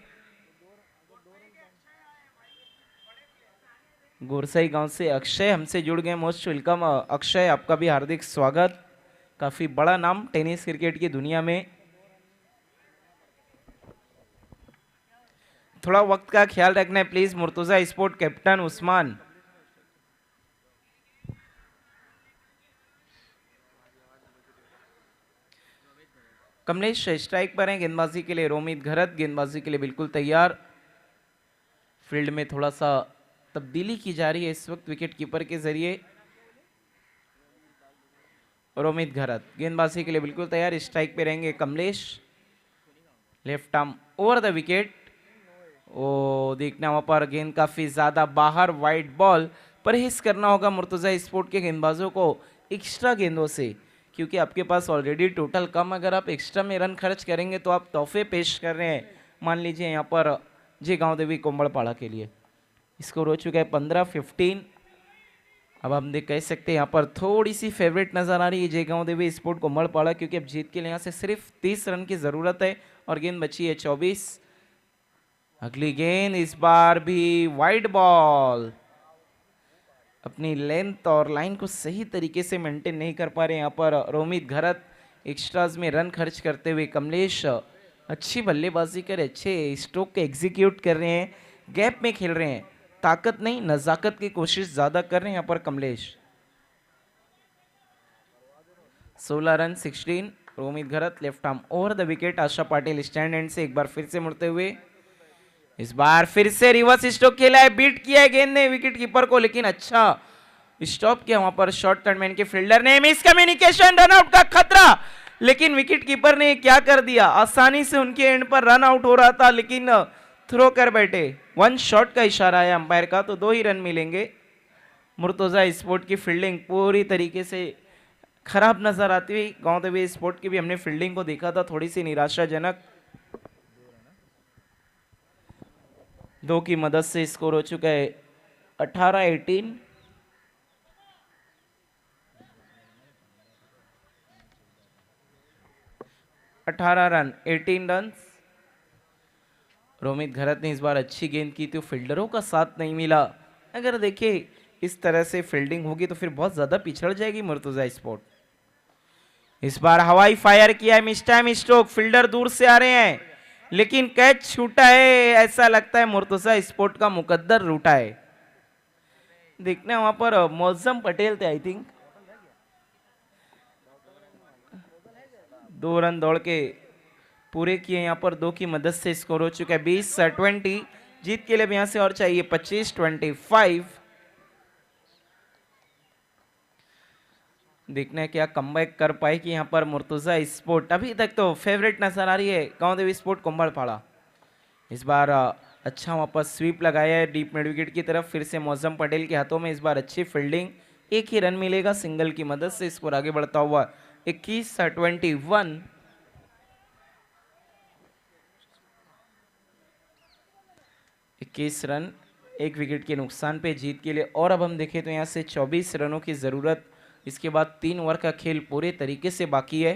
गोरसाई गांव से अक्षय हमसे जुड़ गए, मोस्ट वेलकम अक्षय, आपका भी हार्दिक स्वागत। काफी बड़ा नाम टेनिस क्रिकेट की दुनिया में। थोड़ा वक्त का ख्याल रखना है please. Murtaza sport captain Usman. Kamlesh strike पर हैं, गेंदबाजी के लिए रोमित घरत गेंदबाजी के लिए बिल्कुल तैयार। फील्ड में थोड़ा सा तब्दीली की जा रही है इस वक्त विकेट कीपर के जरिए। रोमित घरत गेंदबाजी के लिए बिल्कुल तैयार, स्ट्राइक पे रहेंगे Kamlesh. Left arm over the wicket. ओ देखना वहां पर गेंद काफी ज्यादा बाहर, वाइड बॉल। परहेज करना होगा मुर्तजा स्पोर्ट के गेंदबाजों को एक्स्ट्रा गेंदों से, क्योंकि आपके पास ऑलरेडी टोटल कम, अगर आप एक्स्ट्रा में रन खर्च करेंगे तो आप तोहफे पेश कर रहे हैं। मान लीजिए यहाँ पर जे गांव देवी कुंभड़पाड़ा के लिए स्कोर हो चुका है 15-15। अब हम देख कह सकते हैं यहाँ पर थोड़ी सी फेवरेट नजर आ रही है जे गांव देवी स्पोर्ट कुंभड़पाड़ा, क्योंकि अब जीत के लिए यहाँ से सिर्फ 30 रन की जरूरत है और गेंद बची है 24। अगली गेंद इस बार भी वाइड बॉल। अपनी लेंथ और लाइन को सही तरीके से मेंटेन नहीं कर पा रहे यहाँ पर रोमित घरत। एक्स्ट्राज में रन खर्च करते हुए कमलेश अच्छी बल्लेबाजी कर अच्छे स्ट्रोक के एग्जीक्यूट कर रहे हैं, गैप में खेल रहे हैं। ताकत नहीं नजाकत की कोशिश ज्यादा कर रहे हैं यहाँ पर Kamlesh. 16 run 16। Romit Gharat left arm over the wicket. Asha Patil stand and से एक बार फिर से मुड़ते हुए, इस बार फिर से रिवर्स स्ट्रोक खेला है, बीट किया है गेंद ने विकेट कीपर को, लेकिन अच्छा स्टॉप किया वहां पर शॉर्ट थर्डमैन के फील्डर ने। मिस कम्युनिकेशन, रन आउट का खतरा, लेकिन विकेट कीपर ने क्या कर दिया, आसानी से उनके एंड पर रन आउट हो रहा था लेकिन थ्रो कर बैठे। 1 शॉट का इशारा है अंपायर का, तो 2 ही रन मिलेंगे। मुर्तजा स्पोर्ट की फील्डिंग पूरी तरीके से खराब नजर आती हुई। गांव देवी स्पोर्ट की भी हमने फील्डिंग को देखा था, थोड़ी सी निराशाजनक। 2 की मदद से स्कोर हो चुका है 18-18। Run 18 run. रोमित घरत ने इस बार अच्छी गेंद की, तो फील्डरों का साथ नहीं मिला। अगर देखिए इस तरह से फील्डिंग होगी तो फिर बहुत ज्यादा पिछड़ जाएगी मुर्तजा स्पोर्ट। इस बार हवाई फायर किया है, मिस टाइम स्ट्रोक, फील्डर दूर से आ रहे हैं लेकिन कैच छूटा है। ऐसा लगता है मुर्तजा स्पोर्ट का मुकद्दर रूठा है। देखने वहां पर मौजम पटेल थे आई थिंक। 2 रन दौड़ के पूरे किए यहाँ पर। 2 की मदद से स्कोर हो चुका है 20-20। जीत के लिए अब यहाँ से और चाहिए 25-25। देखना है क्या कमबैक कर पाएगी यहाँ पर मुर्तजा स्पोर्ट। अभी तक तो फेवरेट नजर आ रही है गांव देवी स्पोर्ट कुंभड़पाड़ा। इस बार अच्छा वापस स्वीप लगाया है डीप मिड विकेट की तरफ। फिर से मौजम पटेल के हाथों में इस बार अच्छी फील्डिंग। 1 ही रन मिलेगा सिंगल की मदद से। स्कोर आगे बढ़ता हुआ 21-21। रन 1 विकेट के नुकसान पे जीत के लिए। और अब हम देखें तो यहाँ से 24 रनों की जरूरत। इसके बाद 3 ओवर का खेल पूरे तरीके से बाकी है।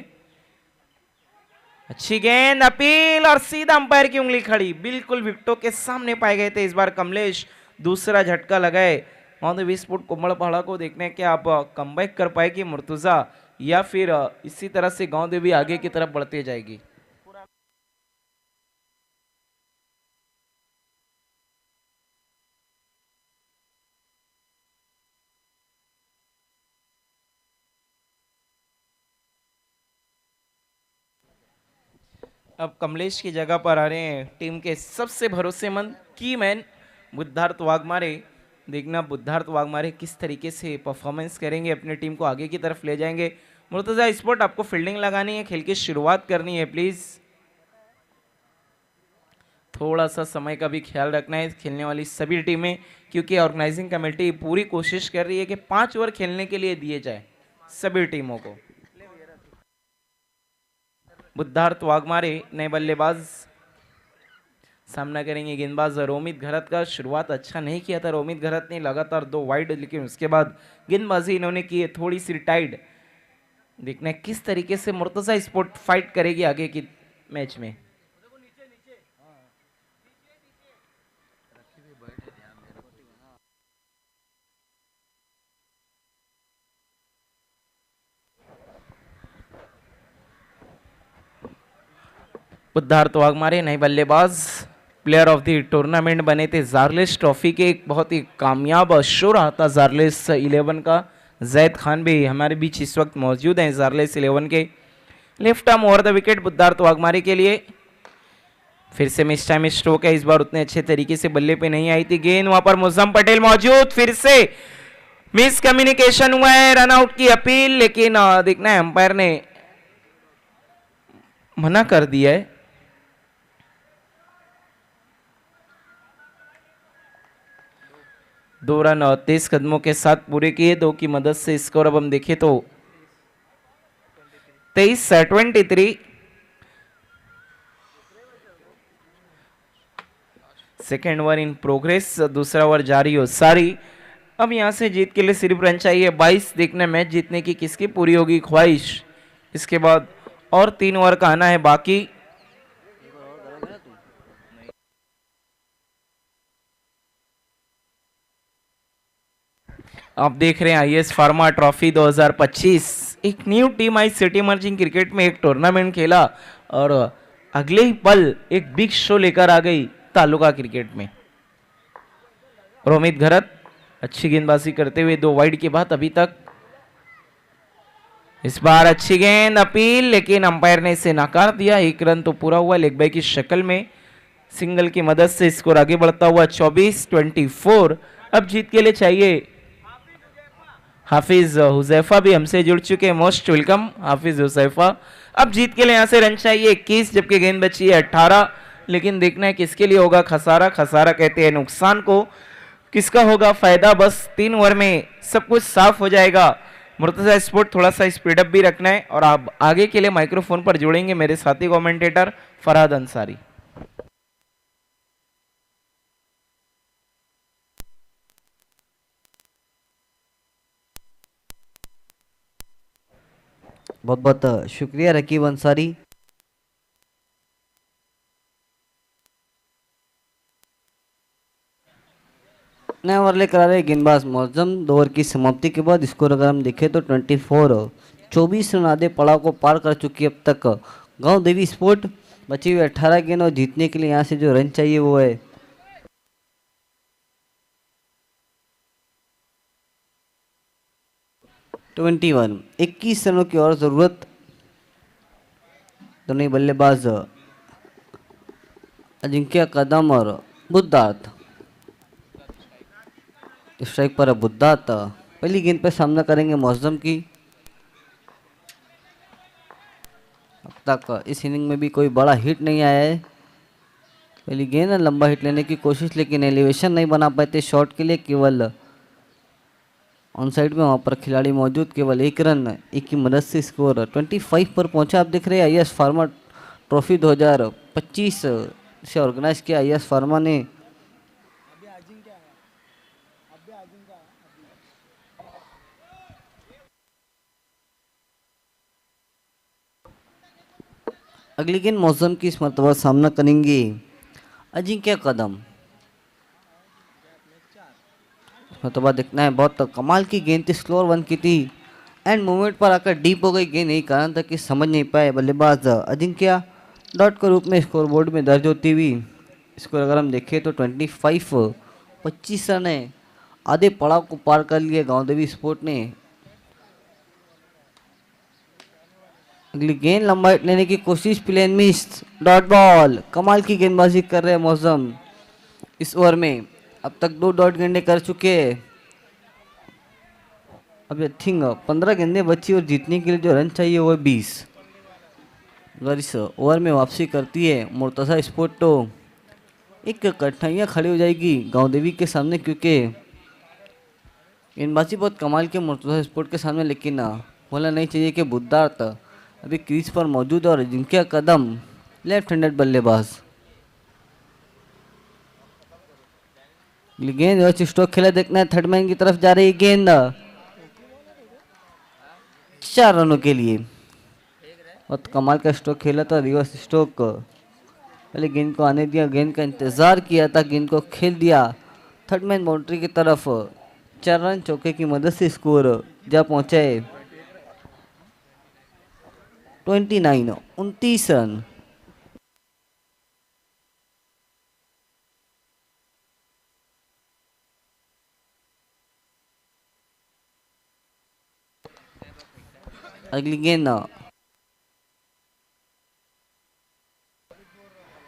अच्छी गेंद, अपील और सीधा अंपायर की उंगली खड़ी। बिल्कुल विकेटों के सामने पाए गए थे इस बार कमलेश। दूसरा झटका लगाए गांव देवी स्पोर्ट कुंभड़पाड़ा को। देखने क्या आप कमबैक कर पाएगी मुर्तजा या फिर इसी तरह से गांव देवी आगे की तरफ बढ़ते जाएगी। अब कमलेश की जगह पर आ रहे हैं टीम के सबसे भरोसेमंद की मैन बुद्धार्थ वाघमारे। देखना बुद्धार्थ वाघमारे किस तरीके से परफॉर्मेंस करेंगे, अपनी टीम को आगे की तरफ ले जाएंगे। मुर्तजा स्पोर्ट आपको फील्डिंग लगानी है, खेल की शुरुआत करनी है, प्लीज थोड़ा सा समय का भी ख्याल रखना है खेलने वाली सभी टीमें, क्योंकि ऑर्गेनाइजिंग कमेटी पूरी कोशिश कर रही है कि 5 ओवर खेलने के लिए दिए जाए सभी टीमों को। बुद्धार्थ वाघमारे नए बल्लेबाज सामना करेंगे गेंदबाज रोमित घरत का। शुरुआत अच्छा नहीं किया था रोमित घरत ने, लगातार 2 वाइड, लेकिन उसके बाद गेंदबाजी इन्होंने की है थोड़ी सी टाइट। देखना है किस तरीके से मुर्तजा स्पोर्ट फाइट करेगी आगे की मैच में। बुद्धार्थ वाघमारे नए बल्लेबाज, प्लेयर ऑफ द टूर्नामेंट बने थे जारलेस ट्रॉफी के। एक बहुत ही कामयाब शो रहा था जारलेस 11 का। जैद खान भी हमारे बीच इस वक्त मौजूद हैं जारलेस 11 के। Left arm over the wicket Buddharth Waghmare के लिए। फिर से मिस टाइम स्ट्रोक है, इस बार उतने अच्छे तरीके से बल्ले पे नहीं आई थी गेंद। वहां पर मुज़्ज़म पटेल मौजूद, फिर से मिस कम्युनिकेशन हुआ है, रन आउट की अपील, लेकिन देखना है अंपायर ने मना कर दिया है। दो रन 23 कदमों के साथ पूरे किए, 2 की मदद से स्कोर अब हम देखें तो 23-23। सेकेंड ओवर इन प्रोग्रेस, दूसरा ओवर जारी हो सारी। अब यहां से जीत के लिए सिर्फ रन चाहिए 22। देखना मैच जीतने की किसकी पूरी होगी ख्वाहिश। इसके बाद और 3 ओवर का आना है बाकी। आप देख रहे हैं आईएस फार्मा ट्रॉफी 2025। एक न्यू टीम आई सिटी मर्जिंग क्रिकेट में, एक टूर्नामेंट खेला और अगले ही पल एक बिग शो लेकर आ गई तालुका क्रिकेट में। रोमित घरत अच्छी गेंदबाजी करते हुए 2 वाइड के बाद अभी तक। इस बार अच्छी गेंद अपील, लेकिन अंपायर ने इसे नकार दिया। 1 रन तो पूरा हुआ लेग बाय की शक्ल में। सिंगल की मदद से स्कोर आगे बढ़ता हुआ 24-24। अब जीत के लिए चाहिए। हाफिज हुजैफा भी हमसे जुड़ चुके हैं, मोस्ट वेलकम हाफिज हुजैफा। अब जीत के लिए यहां से रन चाहिए 21, जबकि गेंद बची है 18। लेकिन देखना है किसके लिए होगा खसारा। खसारा कहते हैं नुकसान को, किसका होगा फायदा। बस 3 ओवर में सब कुछ साफ हो जाएगा। मुर्तजा स्पोर्ट थोड़ा सा स्पीडअप भी रखना है। और आप आगे के लिए माइक्रोफोन पर जुड़ेंगे मेरे साथी कमेंटेटर फरहाद अंसारी।
बहुत बहुत शुक्रिया रकीब अंसारी। नए ओवर लेकर आ रहे गेंदबाज मौजम। 2 ओवर की समाप्ति के बाद स्कोर अगर हम देखें तो 24 रन आधे पड़ाव को पार कर चुकी है अब तक गांव देवी स्पोर्ट। बची हुई 18 गेंद और जीतने के लिए यहाँ से जो रन चाहिए वो है 21 रनों की और जरूरत। दोनों ही बल्लेबाज अजिंक्य कदम और बुद्धार्थ। स्ट्राइक पर बुद्धार्थ पहली गेंद पर सामना करेंगे मौजम की। अब तक इस इनिंग में भी कोई बड़ा हिट नहीं आया है। पहली गेंद लंबा हिट लेने की कोशिश, लेकिन एलिवेशन नहीं बना पाते शॉट के लिए। केवल ऑन साइड में वहाँ पर खिलाड़ी मौजूद। केवल 1 रन 1 की मदद से स्कोर 25 पर पहुंचा। आप देख रहे हैं IS फार्मा ट्रॉफी 2025 से ऑर्गेनाइज किया IS फार्मा ने। अगली गेंद मौसम की इस मरतबा सामना करेंगे अजिंक्य कदम। मरतबा देखना है, बहुत कमाल की गेंद थी, स्लोअर 1 की थी। एंड मूवमेंट पर आकर डीप हो गई गेंद। यही कारण था कि समझ नहीं पाए बल्लेबाज अजिंक्य। डॉट के रूप में स्कोर बोर्ड में दर्ज होती हुई स्कोर अगर हम देखें तो 25 रन है। आधे पड़ाव को पार कर लिए गांव देवी स्पोर्ट ने। अगली गेंद लंबा हिट लेने की कोशिश, प्लेन मिस, डॉट बॉल। कमाल की गेंदबाजी कर रहे हैं मौसम इस ओवर में। अब तक 2 डॉट गेंदे कर चुके हैं। अब आई थिंक 15 गेंदें बची और जीतने के लिए जो रन चाहिए वो है 20। अगर इस ओवर में वापसी करती है मुर्तजा स्पोर्ट तो एक कठिनाइयाँ खड़ी हो जाएगी गांव देवी के सामने, क्योंकि गेंदबाजी बहुत कमाल के मुर्तजा स्पोर्ट के सामने। लेकिन बोलना नहीं चाहिए कि बुद्धार्थ अभी क्रीज पर मौजूद है और अजिंक्य कदम लेफ्ट हैंडेड बल्लेबाज। गेंद स्ट्रोक खेला देखना है। थर्ड मैन की तरफ जा रही गेंद 4 रनों के लिए। बहुत कमाल का स्ट्रोक खेला था, रिवर्स स्ट्रोक। पहले गेंद को आने दिया, गेंद का इंतजार किया था, गेंद को खेल दिया थर्ड मैन बाउंड्री की तरफ। 4 रन चौके की मदद से स्कोर जा पहुंचा है 29 रन। अगली गेंद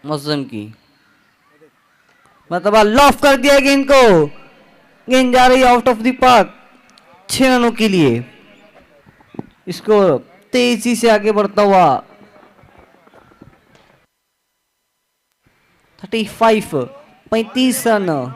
मौसम की, मतलब लॉफ कर दिया गेंद को। गेंद जा रही है आउट ऑफ द पार्क 6 रनों के लिए। इसको तेजी से आगे बढ़ता हुआ 35 run.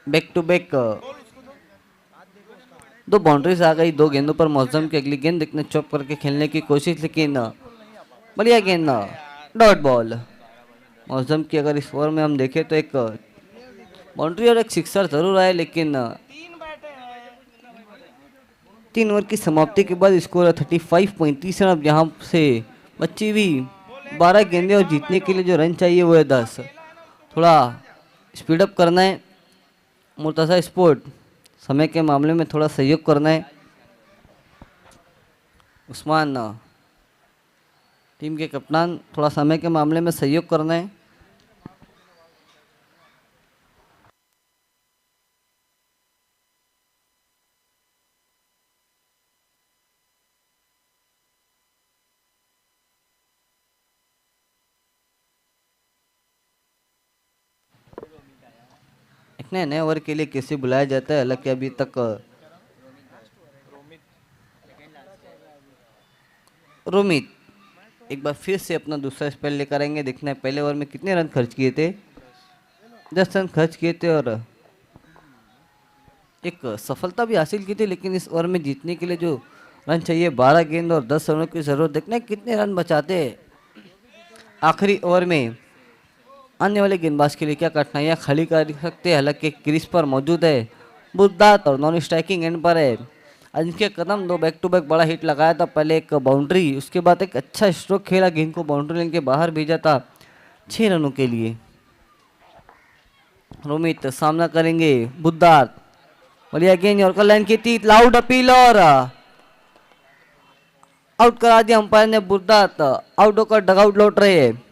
Back to back 2 boundaries आ गई 2 गेंदों पर मौसम की। अगली गेंद देखने चौप करके खेलने की कोशिश, लेकिन बढ़िया गेंद डॉट बॉल। मौसम की अगर इस ओवर में हम देखें तो एक बाउंड्री और एक सिक्सर जरूर आए, लेकिन 3 ओवर की समाप्ति के बाद स्कोर 35.30 रन। अब यहाँ से बची हुई 12 गेंदें और जीतने के लिए जो रन चाहिए वो है 10। थोड़ा स्पीडअप करना है मुर्तज़ा स्पोर्ट, समय के मामले में थोड़ा सहयोग करना है। उस्मान टीम के कप्तान, थोड़ा समय के मामले में सहयोग करना है। एक नए ओवर के लिए कैसे बुलाया जाता है, हालांकि अभी तक रोमित एक बार फिर से अपना दूसरा स्पेल लेकर आएंगे। देखना है पहले ओवर में कितने रन खर्च किए थे, 10 रन खर्च किए थे और एक सफलता भी हासिल की थी। लेकिन इस ओवर में जीतने के लिए जो रन चाहिए 12 गेंद और 10 रनों की जरूरत। देखना है कितने रन बचाते हैं आखिरी ओवर में। आने वाले गेंदबाज के लिए क्या कठिनाइयाँ खाली कर सकते हैं, हालांकि क्रीज पर मौजूद है बुद्धात और नॉन स्ट्राइकिंग एंड पर है अजिंक्य कदम। 2 बैक टू बैक बड़ा हिट लगाया था, पहले एक बाउंड्री, उसके बाद एक अच्छा स्ट्रोक खेला, गेंद को बाउंड्री लाइन के बाहर भेजा था 6 रनों के लिए। रोमित सामना करेंगे बुद्धात, बढ़िया गेंद और लाइन की थी, लाउड अपील और आउट करा दिया अंपायर ने। बुद्धात आउट होकर डगआउट लौट रहे हैं।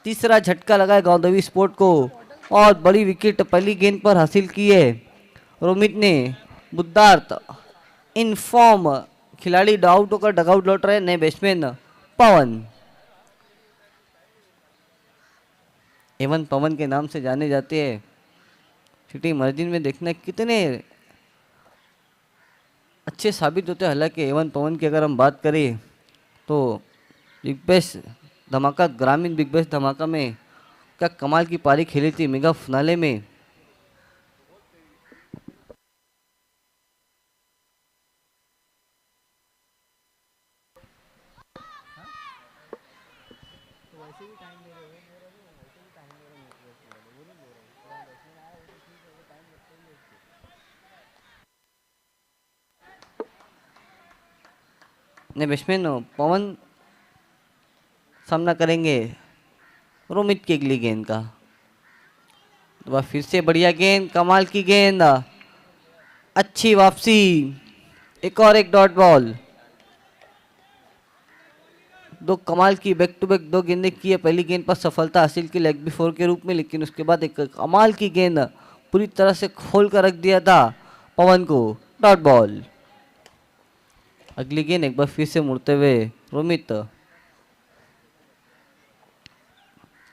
तीसरा झटका लगाए गांव स्पोर्ट को और बड़ी विकेट पहली गेंद पर हासिल की है रोमित ने। बुद्धार्थ इन फॉर्म खिलाड़ी आउट होकर डगआउट लौट रहे नए बैट्समैन पवन। एवन पवन के नाम से जाने जाते हैं सिटी मार्जिन में। देखना कितने अच्छे साबित होते हैं। हालांकि एवन पवन की अगर हम बात करें तो बिग बैश धमाका, ग्रामीण बिग बैश धमाका में क्या कमाल की पारी खेली थी मेगा फिनाले में। ने बैट्समैन पवन सामना करेंगे रोमित की अगली गेंद का। तो फिर से बढ़िया गेंद, कमाल की गेंद, अच्छी वापसी, एक और एक डॉट बॉल। 2 कमाल की बैक टू बैक 2 गेंदें की है। पहली गेंद पर सफलता हासिल की लेग बिफोर के रूप में, लेकिन उसके बाद एक कमाल की गेंद पूरी तरह से खोल कर रख दिया था पवन को, डॉट बॉल। अगली गेंद एक बार फिर से मुड़ते हुए Romit,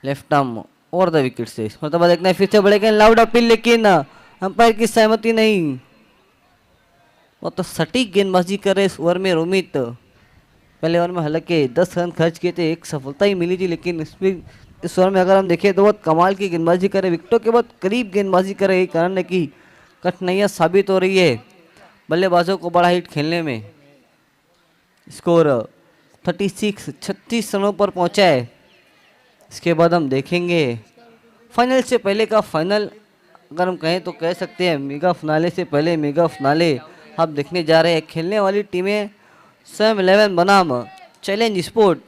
left arm over the wicket से। मतलब देखना है फिर से बड़े गेंद, लाउड अपील, लेकिन अंपायर की सहमति नहीं। वो तो सटीक गेंदबाजी कर रहे इस ओवर में रोमित। पहले ओवर में हालांकि 10 रन खर्च किए थे, एक सफलता ही मिली थी, लेकिन इस ओवर में अगर हम देखें तो बहुत कमाल की गेंदबाजी करे, विकेटों के बहुत करीब गेंदबाजी करे। यही कारण है कि कठिनाइयाँ साबित हो रही है बल्लेबाजों को बड़ा हिट खेलने में। स्कोर 36 रनों पर पहुंचा है। इसके बाद हम देखेंगे फाइनल से पहले का फाइनल, अगर हम कहें तो कह सकते हैं मेगा फिनाले से पहले मेगा फिनाले आप देखने जा रहे हैं। खेलने वाली टीमें स्वयं 11 बनाम चैलेंज स्पोर्ट।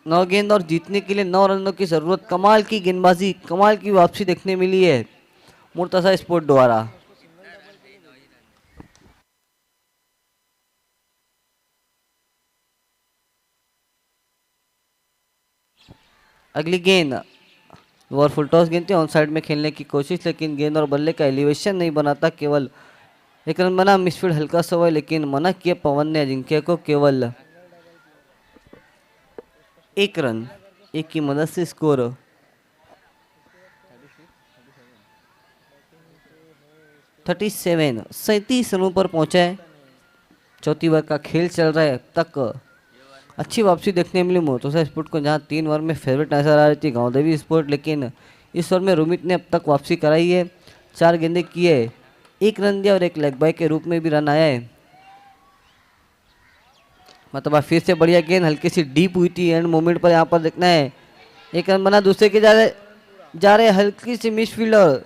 9 गेंद और जीतने के लिए 9 रनों की जरूरत। कमाल की गेंदबाजी, कमाल की वापसी देखने मिली है मुर्तजा स्पोर्ट द्वारा। अगली गेंद ओवर फुल टॉस गेंद थी, ऑन साइड में खेलने की कोशिश, लेकिन गेंद और बल्ले का एलिवेशन नहीं बनाता, केवल एक रन बना। मिसफील्ड हल्का सा हुआ, लेकिन मना किया पवन ने अजिंक्य को केवल 1 रन, 1 की मदद से स्कोर 37 रनों पर पहुंचा है। चौथी ओवर का खेल चल रहा है। अब तक अच्छी वापसी देखने मिली मुर्तजा स्पोर्ट को, जहां 3 ओवर में फेवरेट नजर आ रही थी गांव स्पोर्ट, लेकिन इस ओवर में रोमित ने अब तक वापसी कराई है। 4 गेंदें की है, 1 रन दिया और 1 लेग बाय के रूप में भी रन आया है। मतलब फिर से बढ़िया गेंद हल्की सी डीप हुई थी एंड मोमेंट पर यहाँ पर देखना है एक रन बना दूसरे के जा रहे हल्की सी मिस फील्डर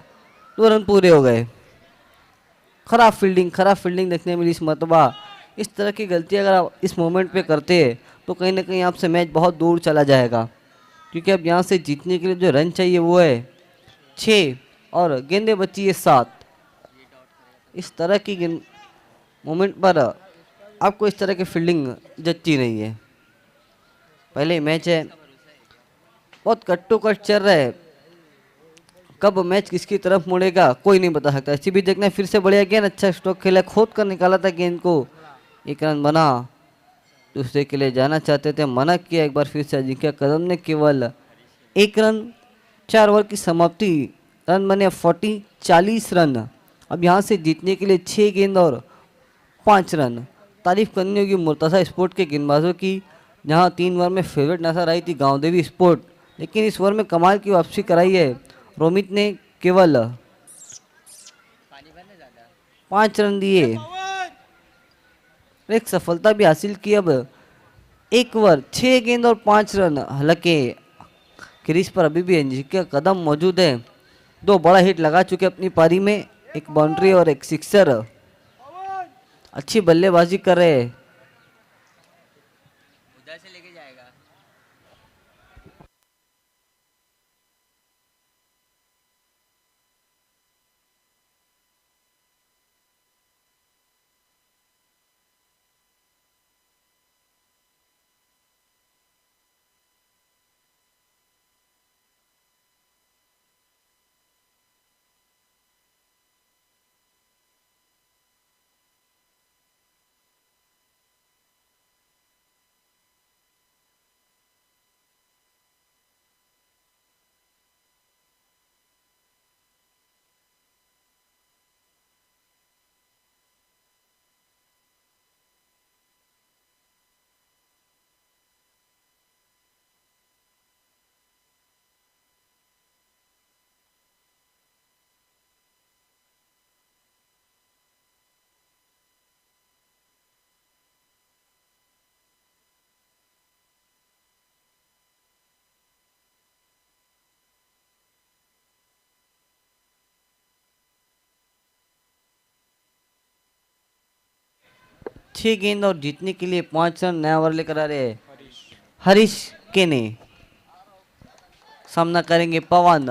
2 रन पूरे हो गए। खराब फील्डिंग देखने मिली इस मरतबा। इस तरह की गलती अगर आप इस मोमेंट पे करते हैं तो कहीं ना कहीं आपसे मैच बहुत दूर चला जाएगा, क्योंकि अब यहाँ से जीतने के लिए जो रन चाहिए वो है 6 और गेंदें बची है 7। इस तरह की मोमेंट पर आपको इस तरह की फील्डिंग जच्ची नहीं है। पहले मैच है, बहुत कट्टो कट चल रहा है, कब मैच किसकी तरफ मुड़ेगा कोई नहीं बता सकता। इसी भी देखना है फिर से बढ़िया गेंद, अच्छा स्ट्रोक खेला, खोद कर निकाला था गेंद को, 1 रन बना। दूसरे के लिए जाना चाहते थे, मना किया एक बार फिर से अजिंक्य कदम ने, केवल 1 रन, 4 ओवर की समाप्ति, रन बने 40 रन। अब यहाँ से जीतने के लिए 6 गेंद और 5 रन। तारीफ करनी होगी मुर्तज़ा स्पोर्ट के गेंदबाजों की, जहाँ 3 ओवर में फेवरेट नजर आई थी गांव देवी स्पोर्ट, लेकिन इस ओवर में कमाल की वापसी कराई है। रोमित ने केवल 5 रन दिए, एक सफलता भी हासिल की। अब 1 ओवर 6 गेंद और 5 रन। हालांकि क्रीज पर अभी भी अजिंक्य कदम मौजूद है, 2 बड़ा हिट लगा चुके अपनी पारी में, एक बाउंड्री और एक सिक्सर। अच्छी बल्लेबाजी कर रहे हैं। छह गेंद और जीतने के लिए 5 रन, नया ओवर लेकर आ रहे हैं हरीश केने, सामना करेंगे पवन।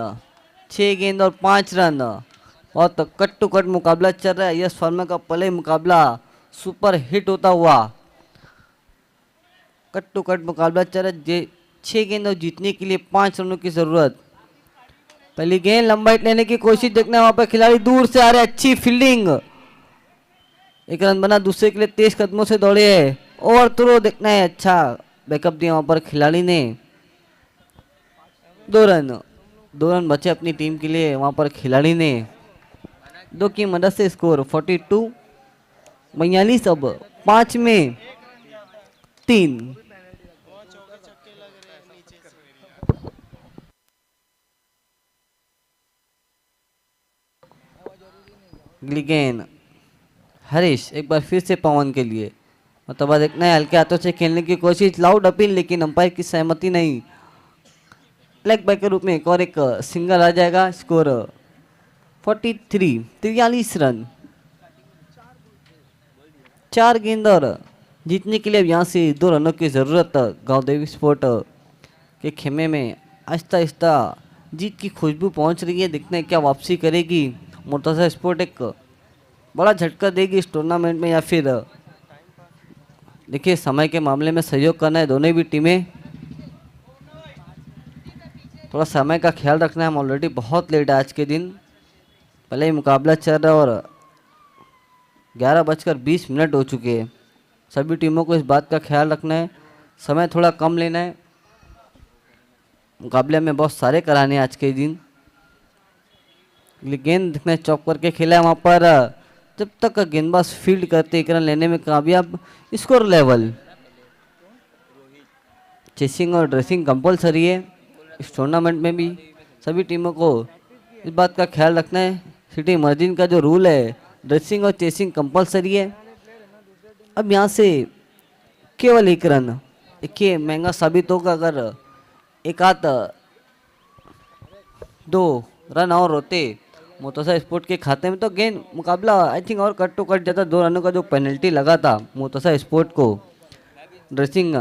6 गेंद और 5 रन। बहुत कट टू कट मुकाबला चल रहा है। यश फर्मा का पहले मुकाबला सुपर हिट होता हुआ कट टू कट मुकाबला चल रहा है। 6 गेंद और जीतने के लिए 5 रनों की जरूरत। पहली गेंद लंबा हिट लेने की कोशिश, देखना वहां पर खिलाड़ी दूर से आ रहे, अच्छी फील्डिंग, 1 रन बना। दूसरे के लिए तेज कदमों से दौड़े है, ओवर थ्रो देखना है, अच्छा बैकअप दिया वहां पर खिलाड़ी ने। 2 रन बचे अपनी टीम के लिए वहां पर खिलाड़ी ने, 2 की मदद से स्कोर 42 अब 5 में 3। गेंद हरीश एक बार फिर से पवन के लिए, मतलब देखना है हल्के हाथों से खेलने की कोशिश, लाउड अपील, लेकिन अंपायर की सहमति नहीं। लेग बैक के रूप में एक और एक सिंगल आ जाएगा। Score 43 run. 4 गेंद और जीतने के लिए अब यहाँ से 2 रनों की ज़रूरत। गांव देवी स्पोर्ट के खेमे में आहिस्ता आहिस्ता जीत की खुशबू पहुँच रही है। देखते हैं क्या वापसी करेगी मुर्तज़ा स्पोर्ट, एक बड़ा झटका देगी इस टूर्नामेंट में, या फिर देखिए समय के मामले में सहयोग करना है दोनों भी टीमें, थोड़ा समय का ख्याल रखना है। हम ऑलरेडी बहुत लेट है आज के दिन, पहले ही मुकाबला चल रहा है और 11:20 हो चुके हैं। सभी टीमों को इस बात का ख्याल रखना है, समय थोड़ा कम लेना है, मुकाबले में बहुत सारे कराने हैं आज के दिन। गेंद दिखना चौक करके खेला है वहाँ पर, जब तक गेंदबाज फील्ड करते 1 रन लेने में कामयाब। स्कोर लेवल, चेसिंग और ड्रेसिंग कंपलसरी है इस टूर्नामेंट में भी। सभी टीमों को इस बात का ख्याल रखना है, सिटी मार्जिन का जो रूल है ड्रेसिंग और चेसिंग कंपलसरी है। अब यहाँ से केवल एक रन। देखिए महंगा साबित होगा अगर एक आध 2 रन और होते मोतसा स्पोर्ट के खाते में तो गेंद मुकाबला आई थिंक और कट टू कट जाता। 2 रनों का जो पेनल्टी लगा था मोतसा स्पोर्ट को, ड्रेसिंग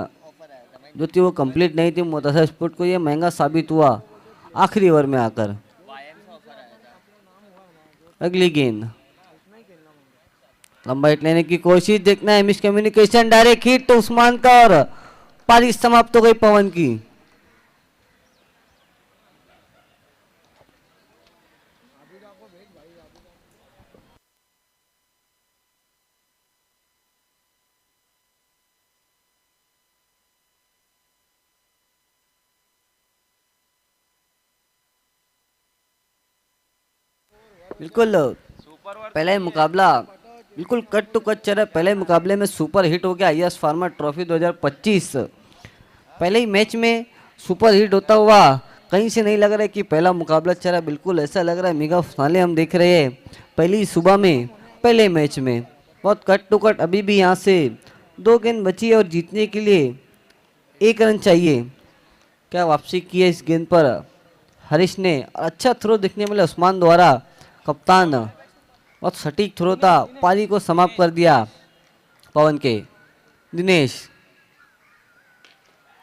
जो थी वो कंप्लीट नहीं थी। मोतसा स्पोर्ट को ये महंगा साबित हुआ आखिरी ओवर में आकर। अगली गेंद लंबा हिट लेने की कोशिश, देखना है मिस कम्युनिकेशन, डायरेक्ट हिट तो उस्मान का और पारी समाप्त हो गई पवन की। बिल्कुल पहला ही मुकाबला बिल्कुल कट टू कट चल रहा है। पहले मुकाबले में सुपर हिट हो गया यस फार्मा ट्रॉफी 2025। पहले ही मैच में सुपर हिट होता हुआ कहीं से नहीं लग रहा है कि पहला मुकाबला चल रहा है। बिल्कुल ऐसा लग रहा है मेगा फाइनल हम देख रहे हैं पहली सुबह में पहले मैच में। बहुत कट टू कट अभी भी यहाँ से 2 गेंद बची है और जीतने के लिए 1 रन चाहिए। क्या वापसी की है इस गेंद पर हरीश ने, अच्छा थ्रो देखने मिला उस्मान द्वारा। कप्तान बहुत सटीक थ्रो था, पारी को समाप्त कर दिया पवन के। दिनेश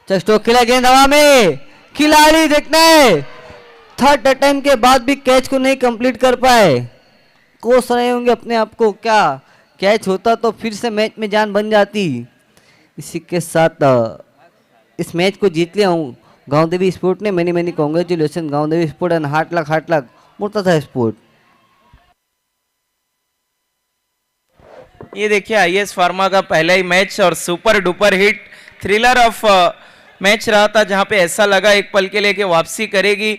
चेस्टो खिला गेंद हवा में, खिलाड़ी देखना है थर्ड अटेम्प्ट के बाद भी कैच को नहीं कंप्लीट कर पाए। कोस रहे होंगे अपने आप को, क्या कैच होता तो फिर से मैच में जान बन जाती। इसी के साथ इस मैच को जीत लिया हूँ गांव देवी स्पोर्ट ने। Many congratulation Gaon Devi sport and hard luck Murtaza sport.
ये देखिए आईएस फार्मा का पहला ही मैच और super duper hit thriller of match रहा था, जहां पे ऐसा लगा एक पल के लिए कि वापसी करेगी